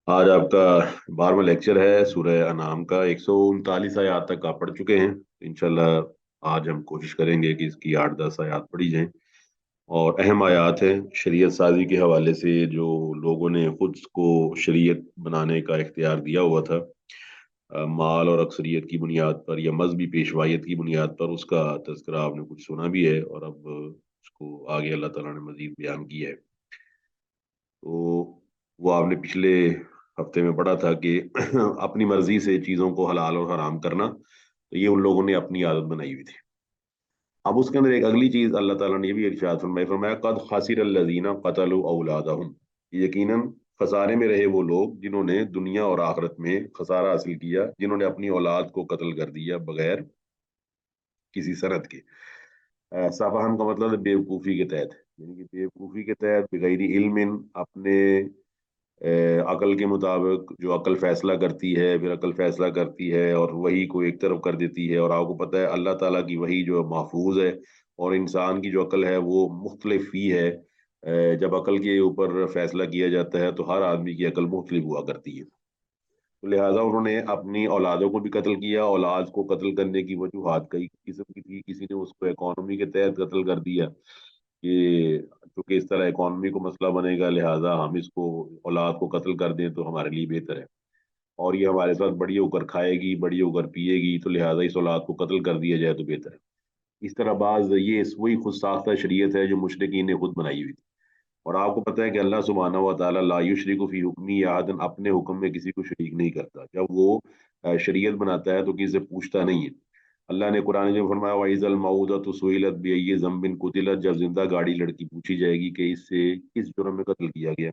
आज आपका 12वां लेक्चर है सूरह अनाम का। 139 आयत तक आप पढ़ चुके हैं। इंशाल्लाह आज हम कोशिश करेंगे कि इसकी 8-10 आयत पढ़ी जाएं। और अहम आयत है शरीयत साजी के हवाले से, जो लोगों ने खुद को शरीयत बनाने का इख्तियार दिया हुआ था, माल और अक्सरियत की बुनियाद पर या मजहबी पेशवाइयत की बुनियाद पर, उसका तज़किरा आपने कुछ सुना भी है। और अब उसको आगे अल्लाह ताला ने मजीद बयान किया है। तो वो आपने पिछले हफ्ते में पढ़ा था कि अपनी मर्जी से चीजों को हलाल और हराम करना, तो ये उन लोगों ने अपनी आदत बनाई हुई थी। अब उसके अंदर एक अगली चीज अल्लाह ताला ने ये भी इरशाद फरमाया, फरमाया कद खासिर अल्लज़ीना क़तलू औलादहुम, यकीनन खसारे में रहे वो लोग जिन्होंने दुनिया और आखिरत में खसारा हासिल किया, जिन्होंने अपनी औलाद को कत्ल कर दिया बगैर किसी सनद के। सफाहन का मतलब है बेवकूफ़ी के तहत, यानी कि बेवकूफ़ी के तहत बगैर इल्मिन, अपने अकल के मुताबिक जो अकल फैसला करती है, फिर अकल फैसला करती है और वही को एक तरफ कर देती है। और आपको पता है अल्लाह ताला की वही जो महफूज है, और इंसान की जो अकल है वो मुख्तलिफ ही है। जब अकल के ऊपर फैसला किया जाता है तो हर आदमी की अकल मुख्तलिफ हुआ करती है। तो लिहाजा उन्होंने अपनी औलादों को भी कत्ल किया। औलाद को कत्ल करने की वजूहत कई किस्म की थी। किसी ने उसको इकॉनमी के तहत कत्ल कर दिया कि चूंकि इस तरह इकॉनमी को मसला बनेगा, लिहाजा हम इसको औलाद को कत्ल कर दें तो हमारे लिए बेहतर है, और ये हमारे साथ बड़ी होकर खाएगी, बड़ी होकर पिएगी, तो लिहाजा इस औलाद को कत्ल कर दिया जाए तो बेहतर है। इस तरह बाज ये वही खुद साख्ता शरीयत है जो मुशरिकीन ने खुद बनाई हुई थी। और आपको पता है कि अल्लाह सुब्हानहू व तआला ला युशरिकु फी हुक्मी अहदन, अपने हुक्म में किसी को शरीक नहीं करता। जब वो शरीयत बनाता है तो किसी से पूछता नहीं है। अल्लाह ने कुरान में फरमाया वइज़ल मऊदतु सुइलत बिअय्यि ज़म्बिन कुतिलत, जब जिंदा गाड़ी लड़की पूछी जाएगी कि इससे किस जुर्म में कत्ल किया गया।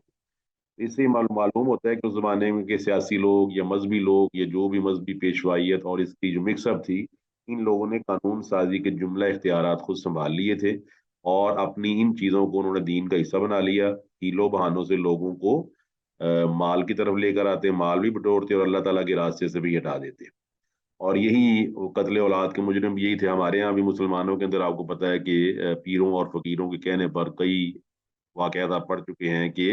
इससे मालूम होता है कि उस जमाने में के सियासी लोग या मजहबी लोग या जो भी मजहबी पेशवाइयत और इसकी जो मिक्सअप थी, इन लोगों ने कानून साजी के जुमला इख्तियारात खुद संभाल लिए थे, और अपनी इन चीज़ों को उन्होंने दीन का हिस्सा बना लिया। हीलो बहानों से लोगों को माल की तरफ लेकर आते, माल भी बटोरते और अल्लाह ताला के रास्ते से भी हटा देते। और यही वो कत्ले औलाद के मुजरिम यही थे। हमारे यहाँ भी मुसलमानों के अंदर आपको पता है कि पीरों और फकीरों के कहने पर कई वाकयात आप पढ़ चुके हैं कि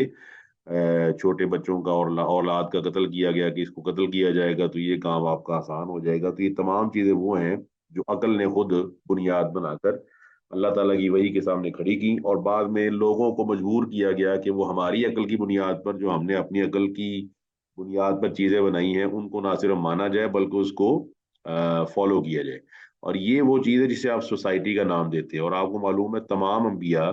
छोटे बच्चों का और औलाद का कत्ल किया गया, कि इसको कत्ल किया जाएगा तो ये काम आपका आसान हो जाएगा। तो ये तमाम चीजें वो हैं जो अकल ने खुद बुनियाद बनाकर अल्लाह ताला की वही के सामने खड़ी की, और बाद में लोगों को मजबूर किया गया कि वो हमारी अकल की बुनियाद पर, जो हमने अपनी अकल की बुनियाद पर चीजें बनाई हैं, उनको ना सिर्फ माना जाए बल्कि उसको फॉलो किया जाए। और ये वो चीज़ है जिसे आप सोसाइटी का नाम देते हैं। और आपको मालूम है तमाम अंबिया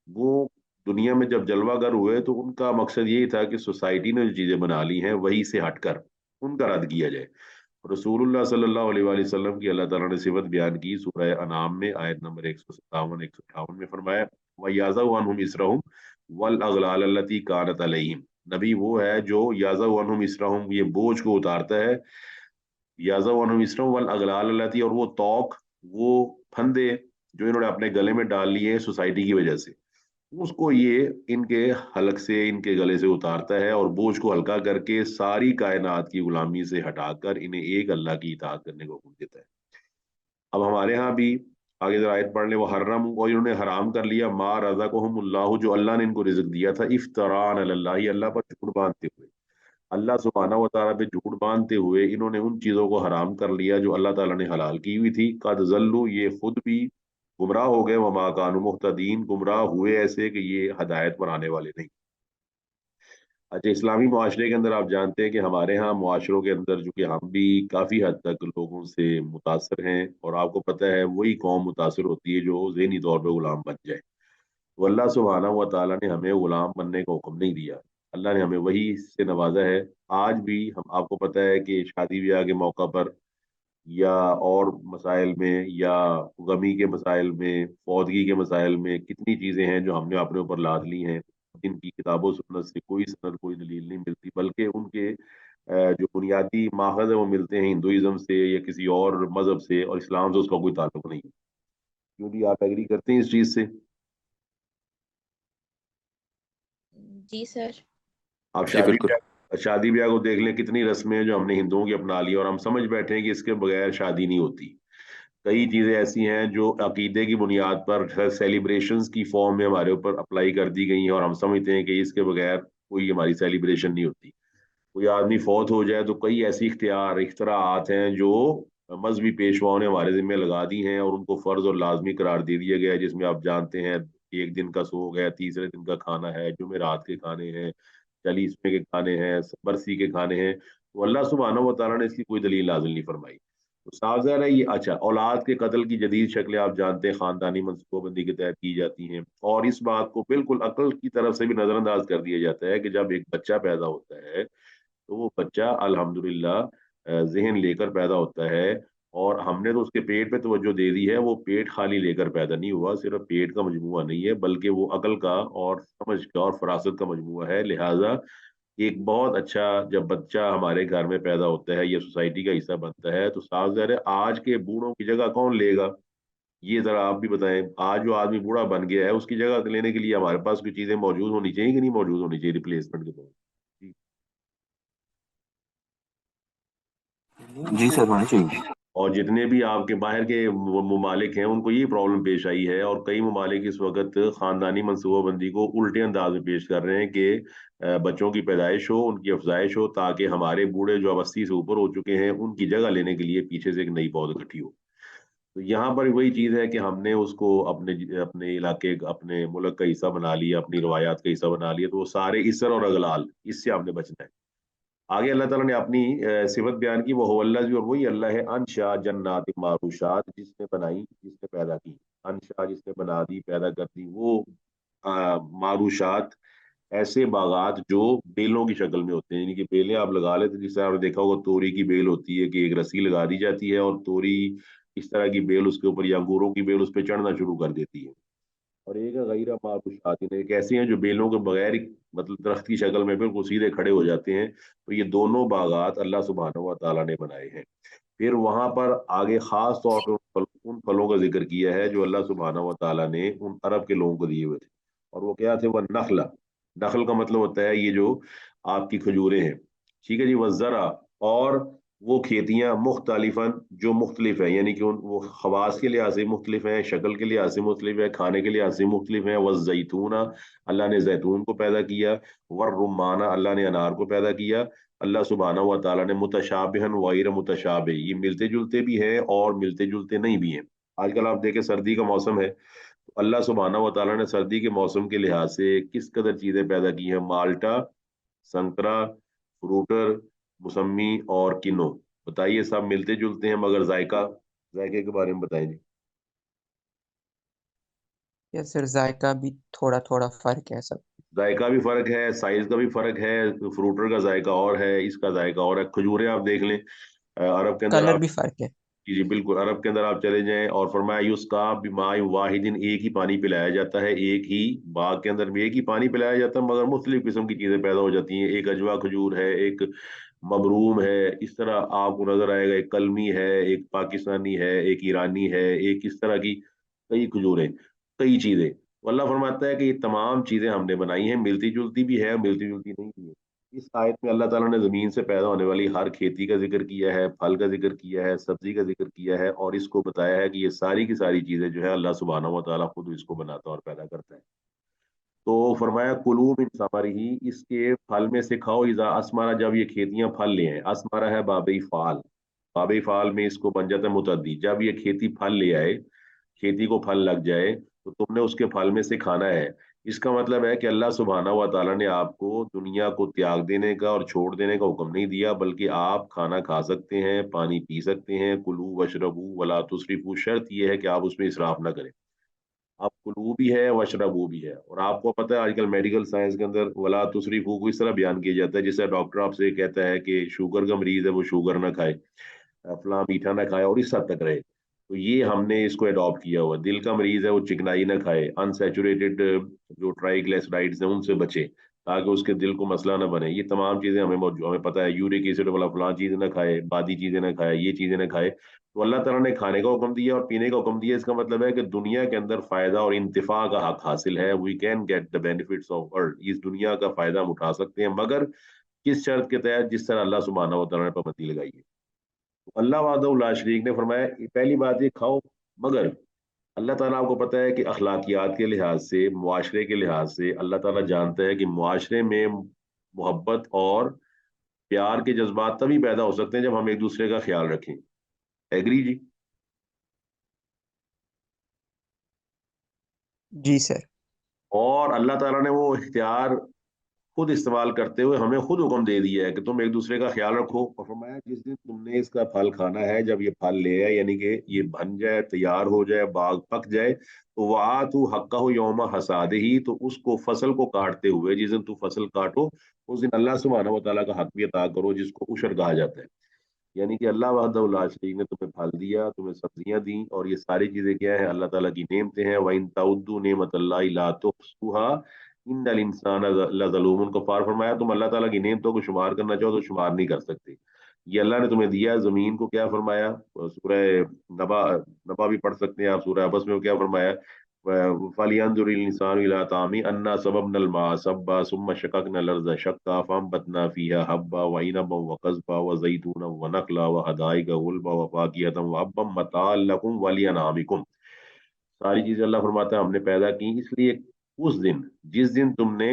वो दुनिया में जब जलवागर हुए तो उनका मकसद यही था कि सोसाइटी ने जो चीजें बना ली हैं वही से हटकर उनका रद्द किया जाए। रसूलुल्लाह सल्लल्लाहु अलैहि वसल्लम की अल्लाह ताला ने सिफत बयान की सूरह अनाम में, आयत नंबर 157 158 में फरमाया वयाज़उ अन्हुम इसरहुम वल अगलाल अल्लती कानत अलैहिम। नबी वो है जो याज़उ अन्हुम इसरहुम, ये बोझ को उतारता है, याज़उ अन्हुम इसरहुम वल अगलाल अल्लती, और वो तौक, वो फंदे जो इन्होंने अपने गले में डाल लिए सोसाइटी की वजह से, उसको ये इनके हलक से, इनके गले से उतारता है और बोझ को हल्का करके सारी कायनात की गुलामी से हटाकर इन्हें एक अल्लाह की इताअत करने को हुक्म देता है। अब हमारे यहाँ भी आगे जरा आयत पढ़ ले, वो हर्रम, और इन्होंने हराम कर लिया मा रज़क़हुमुल्लाहु, जो अल्लाह ने इनको रिज़्क दिया था, इफ्तरान अलल्लाहि, अल्लाह पर झूठ बांधते हुए। अल्लाह सुब्हानहू व तआला पे झूठ बांधते हुए इन्होंने उन चीजों को हराम कर लिया जो अल्लाह ताला ने हलाल की हुई थी। कद जल्लू, ये खुद भी गुमराह हो गए, वमा कानू मुहतदीन, गुमराह हुए ऐसे कि ये हदायत पर आने वाले नहीं। अच्छा, इस्लामी मुआशरे के अंदर आप जानते हैं कि हमारे यहाँ मुआशरों के अंदर जो कि हम भी काफ़ी हद तक लोगों से मुतासर हैं, और आपको पता है वही कौम मुतासर होती है जो ज़हनी तौर पे गुलाम बन जाए। तो अल्लाह सुब्हानहू व तआला ने हमें गुलाम बनने का हुक्म नहीं दिया। अल्लाह ने हमें वही से नवाजा है। आज भी हम, आपको पता है कि शादी ब्याह के मौका पर या और मसाइल में या गमी के मसाइल में, फौतगी के मसाइल में कितनी चीज़ें हैं जो हमने अपने ऊपर लाद ली हैं, जिनकी किताबों सुन्नत से कोई सनद कोई दलील नहीं मिलती, बल्कि उनके जो बुनियादी माखज़ है वो मिलते हैं हिंदुइज्म से या किसी और मजहब से, और इस्लाम से उसका कोई ताल्लुक नहीं है। क्यों जी, आप एग्री करते हैं इस चीज़ से? जी सर। आप जी बिल्कुल। शादी ब्याह को देख लें, कितनी रस्में हैं जो हमने हिंदुओं की अपना ली, और हम समझ बैठे हैं कि इसके बगैर शादी नहीं होती। कई चीजें ऐसी हैं जो अकीदे की बुनियाद पर सेलिब्रेशंस की फॉर्म में हमारे ऊपर अप्लाई कर दी गई हैं, और हम समझते हैं कि इसके बगैर कोई हमारी सेलिब्रेशन नहीं होती। कोई आदमी फौत हो जाए तो कई ऐसी इख्तराआत हैं जो मजहबी पेशवाओं ने हमारे जिम्मे लगा दी हैं और उनको फर्ज और लाजमी करार दे दिया गया है, जिसमें आप जानते हैं एक दिन का सोग है, तीसरे दिन का खाना है, जुमेरात के खाने हैं, चालीसवें के खाने हैं, बरसी के खाने हैं। तो अल्लाह सुब्हानहू व तआला ने इसकी कोई दलील नाजिल नहीं फरमाई। तो साफ ज़ाहिर है ये अच्छा औलाद के कत्ल की जदीद शक्लें आप जानते हैं खानदानी मनसूबाबंदी के तहत की जाती हैं, और इस बात को बिल्कुल अक्ल की तरफ से भी नजरअंदाज कर दिया जाता है कि जब एक बच्चा पैदा होता है तो वो बच्चा अल्हम्दुलिल्लाह जहन लेकर पैदा होता है। और हमने तो उसके पेट पे तवज्जो दे दी है, वो पेट खाली लेकर पैदा नहीं हुआ, सिर्फ पेट का मजमुआ नहीं है बल्कि वो अकल का और समझ का और फरासत का मजमुआ है। लिहाजा एक बहुत अच्छा जब बच्चा हमारे घर में पैदा होता है या सोसाइटी का हिस्सा बनता है तो साफ ज़ाहिर है आज के बूढ़ों की जगह कौन लेगा। ये जरा आप भी बताएं, आज जो आदमी बूढ़ा बन गया है उसकी जगह लेने के लिए हमारे पास कोई चीजें मौजूद होनी चाहिए कि नहीं मौजूद होनी चाहिए रिप्लेसमेंट के तौर पर? जी सर, होनी चाहिए। और जितने भी आपके बाहर के ममालिक हैं उनको ये प्रॉब्लम पेश आई है, और कई ममालिक इस वक्त खानदानी मनसूबाबंदी को उल्टे अंदाज में पेश कर रहे हैं कि बच्चों की पैदाइश हो, उनकी अफजाइश हो, ताकि हमारे बूढ़े जो अब 80 से ऊपर हो चुके हैं उनकी जगह लेने के लिए पीछे से एक नई पौध इकट्ठी हो। तो यहाँ पर वही चीज है कि हमने उसको अपने अपने इलाके अपने मुल्क का हिस्सा बना लिया, अपनी रवायात का हिस्सा बना लिया, तो वो सारे इसर और अगलाल इससे हमने बचना है। आगे अल्लाह ताला ने अपनी सिफत बयान की, वो अल्लाह और वही अल्लाह है अनशा जन्नात मारूशात, जिसने बनाई जिसने पैदा की, अनशा जिसने बना दी पैदा कर दी, वो मारूशात ऐसे बागात जो बेलों की शक्ल में होते हैं, यानी कि बेलें आप लगा लेते, जिस तरह आपने देखा होगा तोरी की बेल होती है कि एक रस्सी लगा दी जाती है और तोरी इस तरह की बेल उसके ऊपर या अंगूरों की बेल उस पर चढ़ना शुरू कर देती है। और एक गैर मारूशात, एक ऐसे हैं जो बेलों के बगैर ही मतलब दरख्त की शक्ल में बिल्कुल सीधे खड़े हो जाते हैं। तो ये दोनों बागात अल्लाह सुब्हानहू व तआला ने बनाए हैं। फिर वहां पर आगे खास तौर पर उन फलों का जिक्र किया है जो अल्लाह सुब्हानहू व तआला ने उन अरब के लोगों को दिए हुए थे। और वो क्या थे? वह नखला, नखल का मतलब होता है ये जो आपकी खजूरें हैं, ठीक है जी, वह जरा, और वो खेतियां मुख्तलिफन जो मुख्तलिफ है, यानी कि उन वो खवास के लिहाज से मुख्तलिफ है, शक्ल के लिहाज से मुख्तलिफ है, खाने के लिहाज से मुख्तलिफ है। वह जैतूना, अल्लाह ने जैतून को पैदा किया। वर रुमाना, अल्लाह ने अनार को पैदा किया। अल्लाह सुब्हानहू व तआला ने मुतशाबिहन वगैर मुतशाबे, ये मिलते जुलते भी हैं और मिलते जुलते नहीं भी हैं। आजकल आप देखें सर्दी का मौसम है, तो अल्लाह सुब्हानहू व तआला ने सर्दी के मौसम के लिहाज से किस कदर चीजें पैदा की हैं। माल्टा, संतरा, फ्रूटर, मौसमी और किनो, बताइए सब मिलते जुलते हैं मगर जायका, जायके के बारे में बताएं जी। या सर, जायका भी थोड़ा थोड़ा फर्क है सब। जायका भी फर्क है, साइज का भी फर्क है, फ्रूटर का जायका और है, इसका जायका और है। खजूरें आप देख लें, अरब के अंदर कलर आप, भी फर्क है। जी जी बिल्कुल, अरब के अंदर आप चले जाएं और फरमाया युस्का बिमाई वाहिदिन, एक ही पानी पिलाया जाता है, एक ही बाग के अंदर में एक ही पानी पिलाया जाता है, मगर मुख्तलिफ किस्म की चीजें पैदा हो जाती हैं। एक अजवा खजूर है, एक मबरूम है, इस तरह आपको नजर आएगा, एक कलमी है, एक पाकिस्तानी है, एक ईरानी है, एक इस तरह की कई खजूरें, कई चीजें। तो अल्लाह फरमाता है कि ये तमाम चीजें हमने बनाई हैं, मिलती जुलती भी है, मिलती जुलती नहीं भी है। इस आयत में अल्लाह ताला ने जमीन से पैदा होने वाली हर खेती का जिक्र किया है, फल का जिक्र किया है, सब्जी का जिक्र किया है, और इसको बताया है कि ये सारी की सारी चीजें जो है अल्लाह सुब्हानहू व तआला खुद इसको बनाता है और पैदा करता है। तो फरमाया कुलू मिन समरिही, इसके फल में से खाओ, इजा असमारा, जब ये खेतियां फल ले आए। असमारा है बाबई फाल, बाबई फाल में इसको बन जाता है मुतद्दी, जब ये खेती फल ले आए, खेती को फल लग जाए तो तुमने उसके फल में से खाना है। इसका मतलब है कि अल्लाह सुब्हानहू व तआला ने आपको दुनिया को त्याग देने का और छोड़ देने का हुक्म नहीं दिया, बल्कि आप खाना खा सकते हैं, पानी पी सकते हैं। कुलू वशरबू वला तुसरिफू, शर्त यह है कि आप उसमें इसराफ ना करें। आप कुलू भी है वशरबू भी है। और आपको पता है आजकल मेडिकल साइंस के अंदर वला तुसरिफू को इस तरह बयान किया जाता है जैसे डॉक्टर आपसे कहता है कि शुगर का मरीज है वो शुगर ना खाए, फला मीठा ना खाए और इस हद तक रहे। तो ये हमने इसको अडॉप्ट किया हुआ। दिल का मरीज है वो चिकनाई ना खाए, अनसेचुरेटेड जो ट्राइग्लिसराइड्स हैं उनसे बचे, ताकि उसके दिल को मसला ना बने। ये तमाम चीजें हमें पता है। यूरिक एसिड वाला फलां चीज ना खाए, बादी चीजें ना खाए, ये चीजें ना खाए। तो अल्लाह ताला ने खाने का हुक्म दिया और पीने का हुक्म दिया। इसका मतलब है कि दुनिया के अंदर फायदा और इंतिफा का हक हासिल है। We can get the benefits of earth, इस दुनिया का फायदा हम उठा सकते हैं, मगर किस शर्त के तहत? जिस तरह अल्लाह सुब्हानहू व तआला ने पाबंदी लगाई है। अल्लाह वाहदहू ला शरीक ने फरमाया पहली बात ये खाओ, मगर अल्लाह ताला आपको पता है कि अखलाकियात के लिहाज से, मुआशरे के लिहाज से, अल्लाह ताला जानता है कि मुआशरे में मोहब्बत और پیار کے جذبات تبھی پیدا ہو سکتے ہیں جب ہم ایک دوسرے کا خیال رکھیں. ایگری جی؟ جی سر. اور اللہ تعالیٰ نے وہ اختیار خود استعمال کرتے ہوئے ہمیں خود حکم دے دیا ہے کہ تم ایک دوسرے کا خیال رکھو، اور فرمایا جس دن تم نے اس کا پھل کھانا ہے، جب یہ پھل لے آئے یعنی کہ یہ بن جائے، تیار ہو جائے، باغ پک جائے، تو وآتوا حقہ یوم حصادہ، تو اس کو فصل کو کاٹتے ہوئے، جس دن تم فصل کاٹو اس دن اللہ سبحانہ و تعالیٰ کا حق بھی عطا کرو، جس کو عشر کہا جاتا ہے. یعنی کہ اللہ وحدہ لا شریک نے تمہیں پھل دیا، تمہیں سبزیاں دیں، اور یہ ساری چیزیں کیا ہیں؟ اللہ تعالیٰ کی نعمتیں ہیں. وَإِن تَعُدُّوا نِعْمَتَ اللَّهِ لَا تُحْصُوهَا إِنَّ الْإِنسَانَ لَظَلُومٌ کفار. فرمایا تم اللہ تعالیٰ کی نعمتوں کو شمار کرنا چاہو تو شمار نہیں کر سکتے. یہ اللہ نے تمہیں دیا. زمین کو کیا فرمایا؟ سورہ نبا نبا بھی پڑھ سکتے ہیں آپ، سورہ عبس میں کیا فرمایا؟ فَلْيَنظُرِ الْإِنسَانُ إِلَىٰ طَعَامِهِ أَنَّا صَبَبْنَا الْمَاءَ صَبًّا ثُمَّ شَقَقْنَا الْأَرْضَ شَقًّا فَأَنبَتْنَا فِيهَا حَبًّا وَعِنَبًا وَقَضْبًا وَزَيْتُونًا وَنَخْلًا وَحَدَائِقَ غُلْبًا وَفَاكِهَةً وَحَبًّا مَتَاعًا لَكُمْ وَلِأَنْعَامِكُمْ. ساری چیزیں اللہ فرماتا ہے ہم نے پیدا کی اس لیے اس دن جس دن تم نے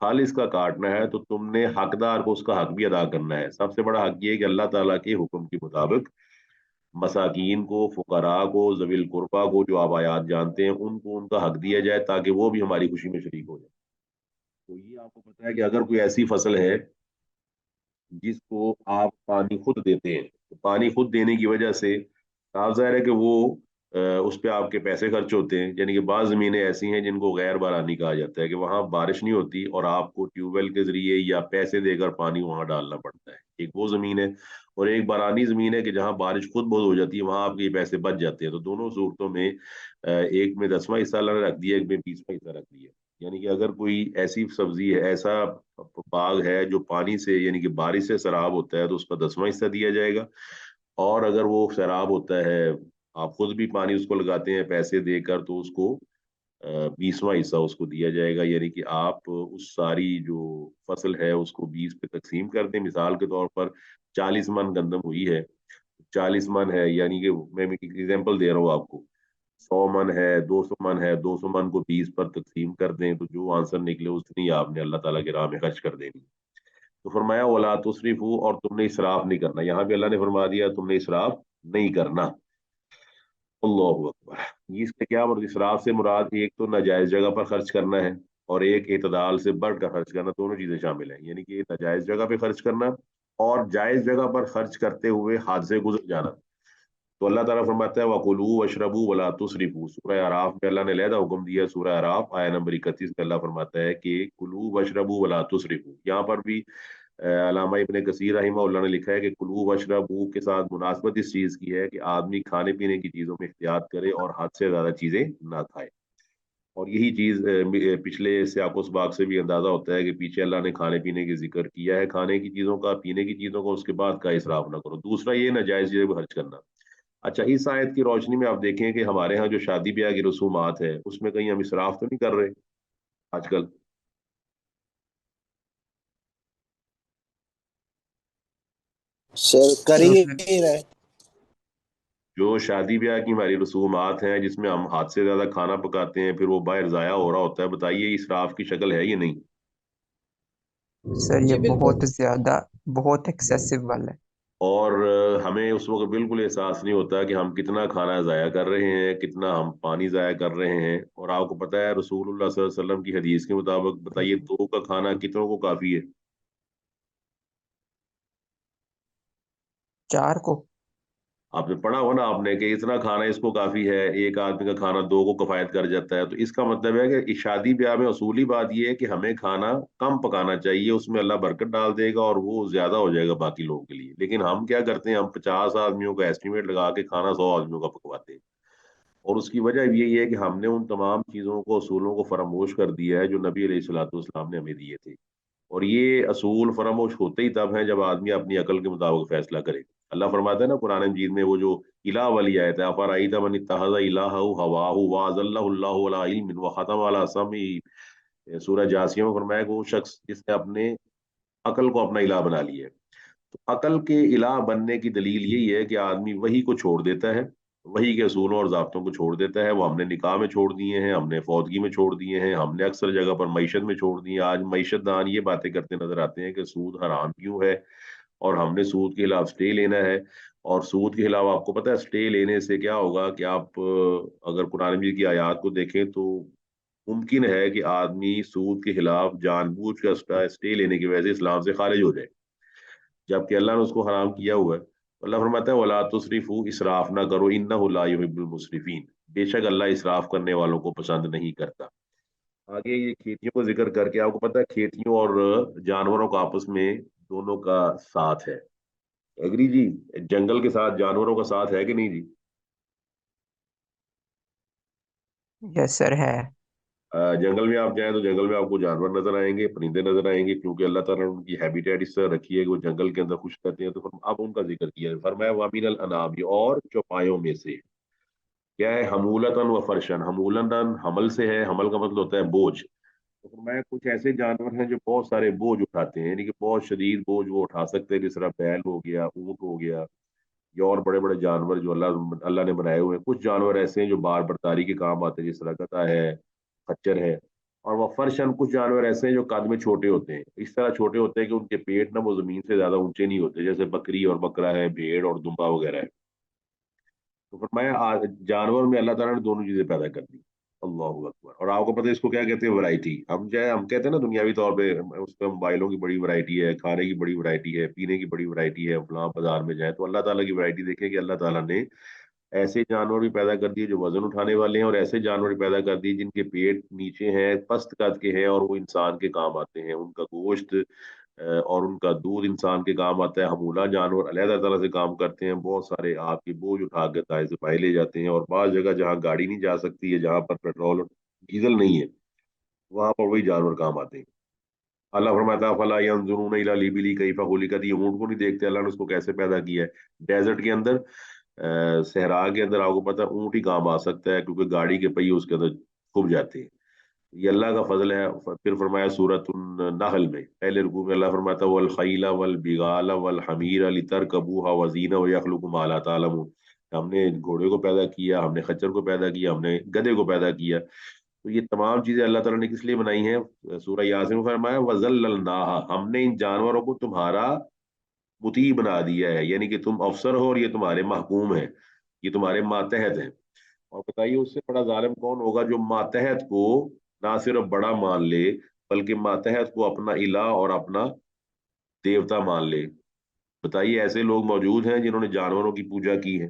پھل اس کا کاٹنا ہے تو تم نے حقدار کو اس کا حق بھی ادا کرنا ہے. سب سے بڑا حق یہ ہے کہ اللہ تعالیٰ کے حکم کے مطابق مساکین کو، فقراء کو، ذوی القربا کو، جو آپ آیات جانتے ہیں، ان کو ان کا حق دیا جائے تاکہ وہ بھی ہماری خوشی میں شریک ہو جائے. تو یہ آپ کو پتا ہے کہ اگر کوئی ایسی فصل ہے جس کو آپ پانی خود دیتے ہیں، تو پانی خود دینے کی وجہ سے صاف ظاہر ہے کہ وہ اس پہ آپ کے پیسے خرچ ہوتے ہیں. یعنی کہ بعض زمینیں ایسی ہیں جن کو غیر بارانی کہا جاتا ہے، کہ وہاں بارش نہیں ہوتی اور آپ کو ٹیوب ویل کے ذریعے یا پیسے دے کر پانی وہاں ڈالنا پڑتا ہے. ایک وہ زمین ہے، اور ایک بارانی زمین ہے کہ جہاں بارش خود بہت ہو جاتی ہے، وہاں آپ کے پیسے بچ جاتے ہیں. تو دونوں صورتوں میں ایک میں 10واں حصہ اللہ نے رکھ دیا، ایک میں 20واں حصہ رکھ دیا. یعنی کہ اگر کوئی ایسی سبزی ہے، ایسا باغ ہے جو پانی سے یعنی کہ بارش سے سیراب ہوتا ہے، تو اس کا 10واں حصہ دیا جائے گا. اور اگر وہ سیراب ہوتا ہے، آپ خود بھی پانی اس کو لگاتے ہیں پیسے دے کر، تو اس کو 20واں حصہ اس کو دیا جائے گا. یعنی کہ آپ اس ساری جو فصل ہے اس کو 20 پہ تقسیم کر دیں. مثال کے طور پر 40 من گندم ہوئی ہے، 40 من ہے، یعنی کہ میں ایگزامپل دے رہا ہوں آپ کو، 100 من ہے، 200 من ہے، 200 من کو 20 پر تقسیم کر دیں، تو جو آنسر نکلے اتنی آپ نے اللہ تعالیٰ کے راہ میں خرچ کر دینی. تو فرمایا ولا تسرفوا، اور تم نے اسراف نہیں کرنا. یہاں بھی اللہ نے فرما دیا تم نے اسراف نہیں کرنا. اللہ اکبر. یہ اس سے کیا مراد؟ اسراف سے مراد ایک تو ناجائز جگہ پر خرچ کرنا ہے، اور ایک اعتدال سے بڑھ کر خرچ کرنا. دونوں چیزیں شامل ہیں. یعنی کہ ناجائز جگہ پہ خرچ کرنا اور جائز جگہ پر خرچ کرتے ہوئے حد سے گزر جانا. تو اللہ تعالیٰ فرماتا ہے وَكُلُوا وَاشْرَبُوا وَلَا تُسْرِفُوا. سورہ اعراف میں اللہ نے علیحدہ حکم دیا. سورہ اعراف آیہ نمبر 31 میں اللہ فرماتا ہے کہ کلوا واشربوا ولا تسرفوا. یہاں پر بھی علامہ ابن کثیر رحمہ اللہ نے لکھا ہے کہ کلوا واشربوا کے ساتھ مناسبت اس چیز کی ہے کہ آدمی کھانے پینے کی چیزوں میں احتیاط کرے اور حد سے زیادہ چیزیں نہ کھائے. اور یہی چیز پچھلے سیاق و سباق سے بھی اندازہ ہوتا ہے کہ پیچھے اللہ نے کھانے پینے کی ذکر کیا ہے، کھانے کی چیزوں کا، پینے کی چیزوں کا، اس کے بعد کا اسراف نہ کرو. دوسرا یہ ناجائز چیزیں خرچ کرنا. اچھا، اس آیت کی روشنی میں آپ دیکھیں کہ ہمارے ہاں جو شادی بیاہ کی رسومات ہے اس میں کہیں ہم اسراف تو نہیں کر رہے آج کل؟ سر کر تو ہی سر نہیں رہے. جو شادی بیاہ کی ہماری رسومات ہیں جس میں ہم حد سے زیادہ کھانا پکاتے ہیں، پھر وہ باہر ضائع ہو رہا ہوتا ہے، بتائیے اسراف کی شکل ہے یہ نہیں؟ سر جی یہ بالکل. بہت زیادہ، بہت ایکسیسو والا ہے. اور ہمیں اس وقت بالکل احساس نہیں ہوتا کہ ہم کتنا کھانا ضائع کر رہے ہیں، کتنا ہم پانی ضائع کر رہے ہیں. اور آپ کو پتہ ہے رسول اللہ صلی اللہ علیہ وسلم کی حدیث کے مطابق بتائیے 2 کا کھانا کتنوں کو کافی ہے؟ 4 کو. آپ نے پڑھا ہوا نا آپ نے کہ اتنا کھانا اس کو کافی ہے، ایک آدمی کا کھانا 2 کو کفایت کر جاتا ہے. تو اس کا مطلب ہے کہ شادی بیاہ میں اصولی بات یہ ہے کہ ہمیں کھانا کم پکانا چاہیے، اس میں اللہ برکت ڈال دے گا اور وہ زیادہ ہو جائے گا باقی لوگوں کے لیے. لیکن ہم کیا کرتے ہیں؟ ہم 50 آدمیوں کا ایسٹیمیٹ لگا کے کھانا 100 آدمیوں کا پکواتے ہیں. اور اس کی وجہ یہی ہے کہ ہم نے ان تمام چیزوں کو، اصولوں کو فراموش کر دیا ہے جو نبی علیہ الصلوۃ والسلام نے ہمیں دیے تھے. اور یہ اصول فراموش ہوتے ہی تب ہیں جب آدمی اپنی عقل کے مطابق فیصلہ کرے. اللہ فرماتا ہے نا قرآن مجید میں، وہ جو الہ والی آیت ہے، افرأیت من اتخذ الہہ ہواہ واضلہ اللہ علی علم وختم علی سمعہ. سورہ جاسیہ میں فرمایا کہ وہ شخص جس نے اپنے عقل کو اپنا الہ بنا لیا ہے. تو عقل کے الہ بننے کی دلیل یہی ہے کہ آدمی وحی کو چھوڑ دیتا ہے वही के असूलों और ज़ाब्तों को छोड़ देता है। वो हमने निकाह में छोड़ दिए हैं, हमने फौतगी में छोड़ दिए हैं, हमने अक्सर जगह पर मईशत में छोड़ दिए हैं। आज मईशत दान ये बातें करते नजर आते हैं कि सूद हराम क्यों है, और हमने सूद के खिलाफ स्टे लेना है। और सूद के खिलाफ आपको पता है स्टे लेने से क्या होगा कि आप अगर कुरान मजीद की आयत को देखें तो मुमकिन है कि आदमी सूद के खिलाफ जानबूझ कर स्टे लेने की वजह से इस्लाम से खारिज हो जाए, जबकि अल्लाह ने उसको हराम किया हुआ है। अल्लाह फरमाता है वला तुसरिफू, इसराफ ना करो, इन्नहु ला युहिब्बुल मुसरिफीन, बेशक अल्लाह इसराफ करने वालों को पसंद नहीं करता। आगे ये खेतियों को जिक्र करके आपको पता है खेतियों और जानवरों का आपस में दोनों का साथ है। एग्री जी? जंगल के साथ जानवरों का साथ है कि नहीं जी? यस सर है। जंगल में आप जाएं तो जंगल में आपको जानवर नजर आएंगे, परिंदे नजर आएंगे, क्योंकि अल्लाह ताला ने उनकी हैबिटेट इस तरह रखी है कि वो जंगल के अंदर खुश रहते हैं। तो अब उनका जिक्र किया है, फरमाया वामिनल अनाम, और चौपायों में से क्या है, हमूलतन व फरशन। हमूलतन हमल से है, हमल का मतलब होता है बोझ। तो फरमाया कुछ ऐसे जानवर हैं जो बहुत सारे बोझ उठाते हैं, यानी कि बहुत शदीद बोझ वो उठा सकते हैं, जिस तरह बैल हो गया, ऊंट हो गया, या और बड़े बड़े जानवर जो अल्लाह अल्लाह ने बनाए हुए हैं। कुछ जानवर ऐसे हैं जो बार बर्दारी के काम आते हैं, जिस तरह गधा है, खच्चर है। और वह फर्शन, कुछ जानवर ऐसे हैं जो कद में छोटे होते हैं, इस तरह छोटे होते हैं कि उनके पेट ना वो जमीन से ज्यादा ऊंचे नहीं होते, जैसे बकरी और बकरा है, भेड़ और दुम्बा वगैरह है। तो फरमाया जानवर में अल्लाह ताला ने दोनों चीजें पैदा कर दी। अल्लाह अकबर। और आपको पता है इसको क्या कहते हैं, वैरायटी। हम कहते हैं ना दुनियावी तौर पे, उसमें मोबाइलों की बड़ी वैरायटी है, खाने की बड़ी वैरायटी है, पीने की बड़ी वैरायटी है, फलां बाजार में जाए तो अल्लाह ताला की वैरायटी देखें कि अल्लाह ताला ने ऐसे जानवर भी पैदा कर दिए जो वजन उठाने वाले हैं, और ऐसे जानवर भी पैदा कर दिए जिनके पेट नीचे हैं, पस्त कद के हैं, और वो इंसान के काम आते हैं। उनका गोश्त और उनका दूध इंसान के काम आता है। हमूला जानवर अलग तरह से काम करते हैं, बहुत सारे आपके बोझ उठा कर दाएं से बाएं ले जाते हैं। और बाज़ जगह जहाँ गाड़ी नहीं जा सकती है, जहाँ पर पेट्रोल और डीजल नहीं है, वहां पर वही जानवर काम आते हैं। अल्लाह फरमाता है फला यंजुरून इला लिबिली कैफा खुलिकत, ये ऊंट को नहीं देखते अल्लाह ने उसको कैसे पैदा किया है। डेजर्ट के अंदर, सहरा के अंदर आपको पता है ऊंट ही काम आ सकता है, क्योंकि गाड़ी के पहिए उसके अंदर घुस जाते हैं। ये अल्लाह का फजल है। फिर फरमाया सूरत नहल में पहले रुकू में अल्लाह फरमाता वल खैला वल बिगाला वल हमीरा लितरकबूहा वजीना व यखलुकु मा ला तालमून। हमने घोड़े को पैदा किया, हमने खच्चर को पैदा किया, हमने गधे को पैदा किया। तो ये तमाम चीजें अल्लाह ताला ने किस लिए बनाई हैं? सूरह यासीन में फरमाया वज़ल्ललनाहा, हमने इन जानवरों को तुम्हारा मुती बना दिया है, यानी कि तुम अफसर हो और ये तुम्हारे महकूम है, ये तुम्हारे मातहत हैं। और बताइए उससे बड़ा जालिम कौन होगा जो मातहत को ना सिर्फ बड़ा मान ले, बल्कि मातहत को अपना इला और अपना देवता मान ले। बताइए ऐसे लोग मौजूद हैं जिन्होंने जानवरों की पूजा की है?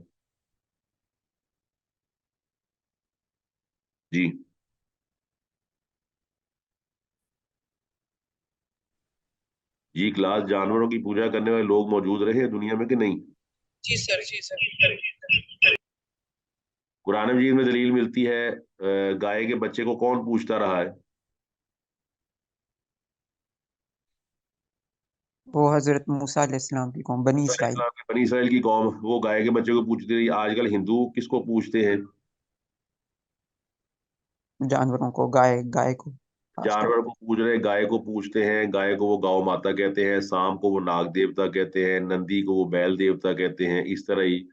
जी। जी क्लास, जानवरों की पूजा करने वाले लोग मौजूद रहे हैं दुनिया में कि नहीं? जी सर, जी सर। कुरान मजीद में दलील मिलती है, गाय के बच्चे को कौन पूछता रहा है? वो हजरत मूसा अलैहिस्सलाम की कौम बनी मूसा इसराइल। अलैहिस्सलाम की बनी इसराइल की कौम, वो गाय के बच्चे को पूछती रही। आजकल हिंदू किसको पूछते हैं? जानवरों को, गाय गाय को खासतौर जानवर पे। को पूछ रहे, गाय को पूछते हैं। गाय को वो गौ माता कहते हैं, सांप को वो नाग देवता कहते हैं, नंदी को वो बैल देवता कहते हैं, इस तरह ही।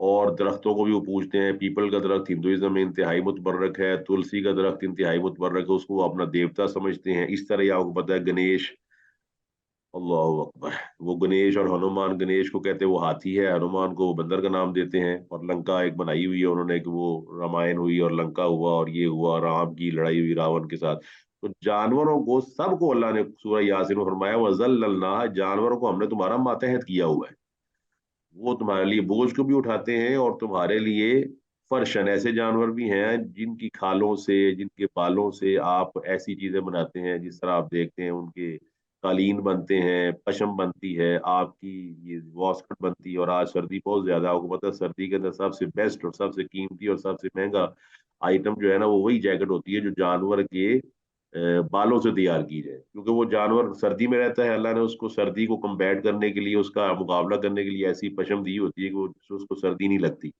और दरख्तों को भी वो पूछते हैं। पीपल का दरख्त हिंदुइज्म में इंतहाई मुतबर्रक है, तुलसी का दरख्त इंतहाई मुतबर्रक है, उसको वो अपना देवता समझते हैं। इस तरह ही आपको पता है गणेश, अल्लाह अकबर, वो गणेश और हनुमान, गणेश को कहते हैं वो हाथी है, हनुमान को वो बंदर का नाम देते हैं। और लंका एक बनाई हुई है उन्होंने कि वो रामायण हुई और लंका हुआ और ये हुआ, राम की लड़ाई हुई रावण के साथ। तो जानवरों को सबको अल्लाह ने सूरह यासीन में फरमाया वज़ल्ललना, जानवरों को हमने तुम्हारा मातहत किया हुआ है। वो तुम्हारे लिए बोझ को भी उठाते हैं, और तुम्हारे लिए फर्शन, ऐसे जानवर भी हैं जिनकी खालों से, जिनके बालों से आप ऐसी चीजें बनाते हैं, जिस तरह आप देखते हैं उनके कालीन बनते हैं, पशम बनती है, आपकी ये वॉस्कट बनती है। और आज सर्दी बहुत ज्यादा, आपको पता है सर्दी के अंदर सबसे बेस्ट और सबसे कीमती और सबसे महंगा आइटम जो है ना, वो वही जैकेट होती है जो जानवर के बालों से तैयार की जाए, क्योंकि वो जानवर सर्दी में रहता है। अल्लाह ने उसको सर्दी को कम्बैट करने के लिए, उसका मुकाबला करने के लिए ऐसी पशम दी होती है कि वो उसको सर्दी नहीं लगती।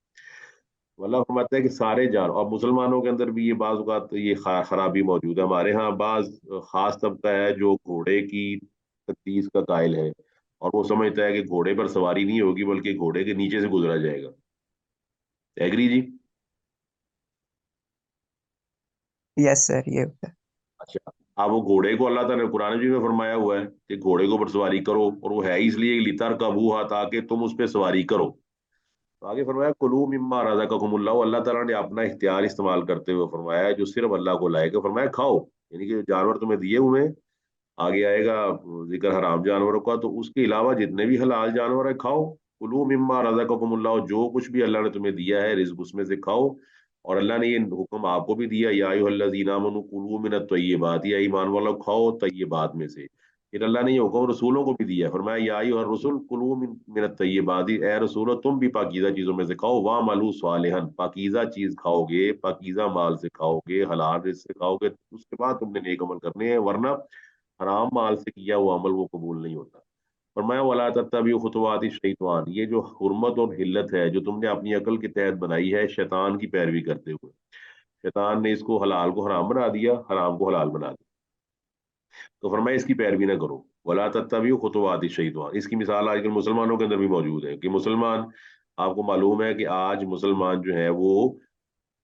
अल्लाह फरमाता है कि सारे जान, और मुसलमानों के अंदर भी ये बाज औक़ात ये खराबी मौजूद है। हमारे यहाँ बाज खास तबका है जो घोड़े की तकदीस का कायल है, और वो समझता है कि घोड़े पर सवारी नहीं होगी बल्कि घोड़े के नीचे से गुजरा जाएगा। एग्री जी? यस सर, ये होता है। अच्छा, अब वो घोड़े को अल्लाह ताला ने कुरान मजीद में फरमाया हुआ है कि घोड़े के ऊपर सवारी करो, और वो है इसलिए लितर कबूहा, ताकि तुम उस पर सवारी करो। तो आगे फरमाया कुलू मिम्मा रज़क़कुमुल्लाह, अल्लाह ताला ने अपना इख्तियार इस्तेमाल करते हुए फरमाया है जो सिर्फ अल्लाह को लायक है, फरमाया खाओ, यानी कि जो जानवर तुम्हें दिए हुए हैं, आगे आएगा जिक्र हराम जानवरों का, तो उसके अलावा जितने भी हलाल जानवर है खाओ। कुलू मिम्मा रज़क़कुमुल्लाह, जो कुछ भी अल्लाह ने तुम्हें दिया है रिज्क उसमें से खाओ। और अल्लाह ने ये हुक्म आपको भी दिया, या अय्युहल्लज़ीना आमनू कुलू मिनत तय्यिबात, या ईमान वालों खाओ तय्यिबात में से। फिर अल्लाह ने ये हुक्म रसूलों को भी दिया, फरमाया या अय्युहर रसूल कुलू मिनत तय्यिबात, ए रसूलो तुम भी पाकीज़ा चीजों में से खाओ, वामलू सालिहन, पाकीज़ा चीज खाओगे, पाकीज़ा माल से खाओगे, हलाल रिज़्क से खाओगे, उसके बाद तुमने नेक अमल करने हैं, वरना हराम माल से किया हुआ अमल वो कबूल नहीं होता। फरमाया वला तत्तबिउ खुतुवाति शैतान, ये जो हुर्मत और हिल्लत है जो तुमने अपनी अकल के तहत बनाई है शैतान की पैरवी करते हुए, शैतान ने इसको हलाल को हराम बना दिया, हराम को हलाल बना दिया, तो फरमाया इसकी पैरवी ना करो। वला तत्तबिउ खुतुवाति शैतान, इसकी मिसाल आजकल मुसलमानों के अंदर भी मौजूद है कि मुसलमान, आपको मालूम है कि आज मुसलमान जो है वो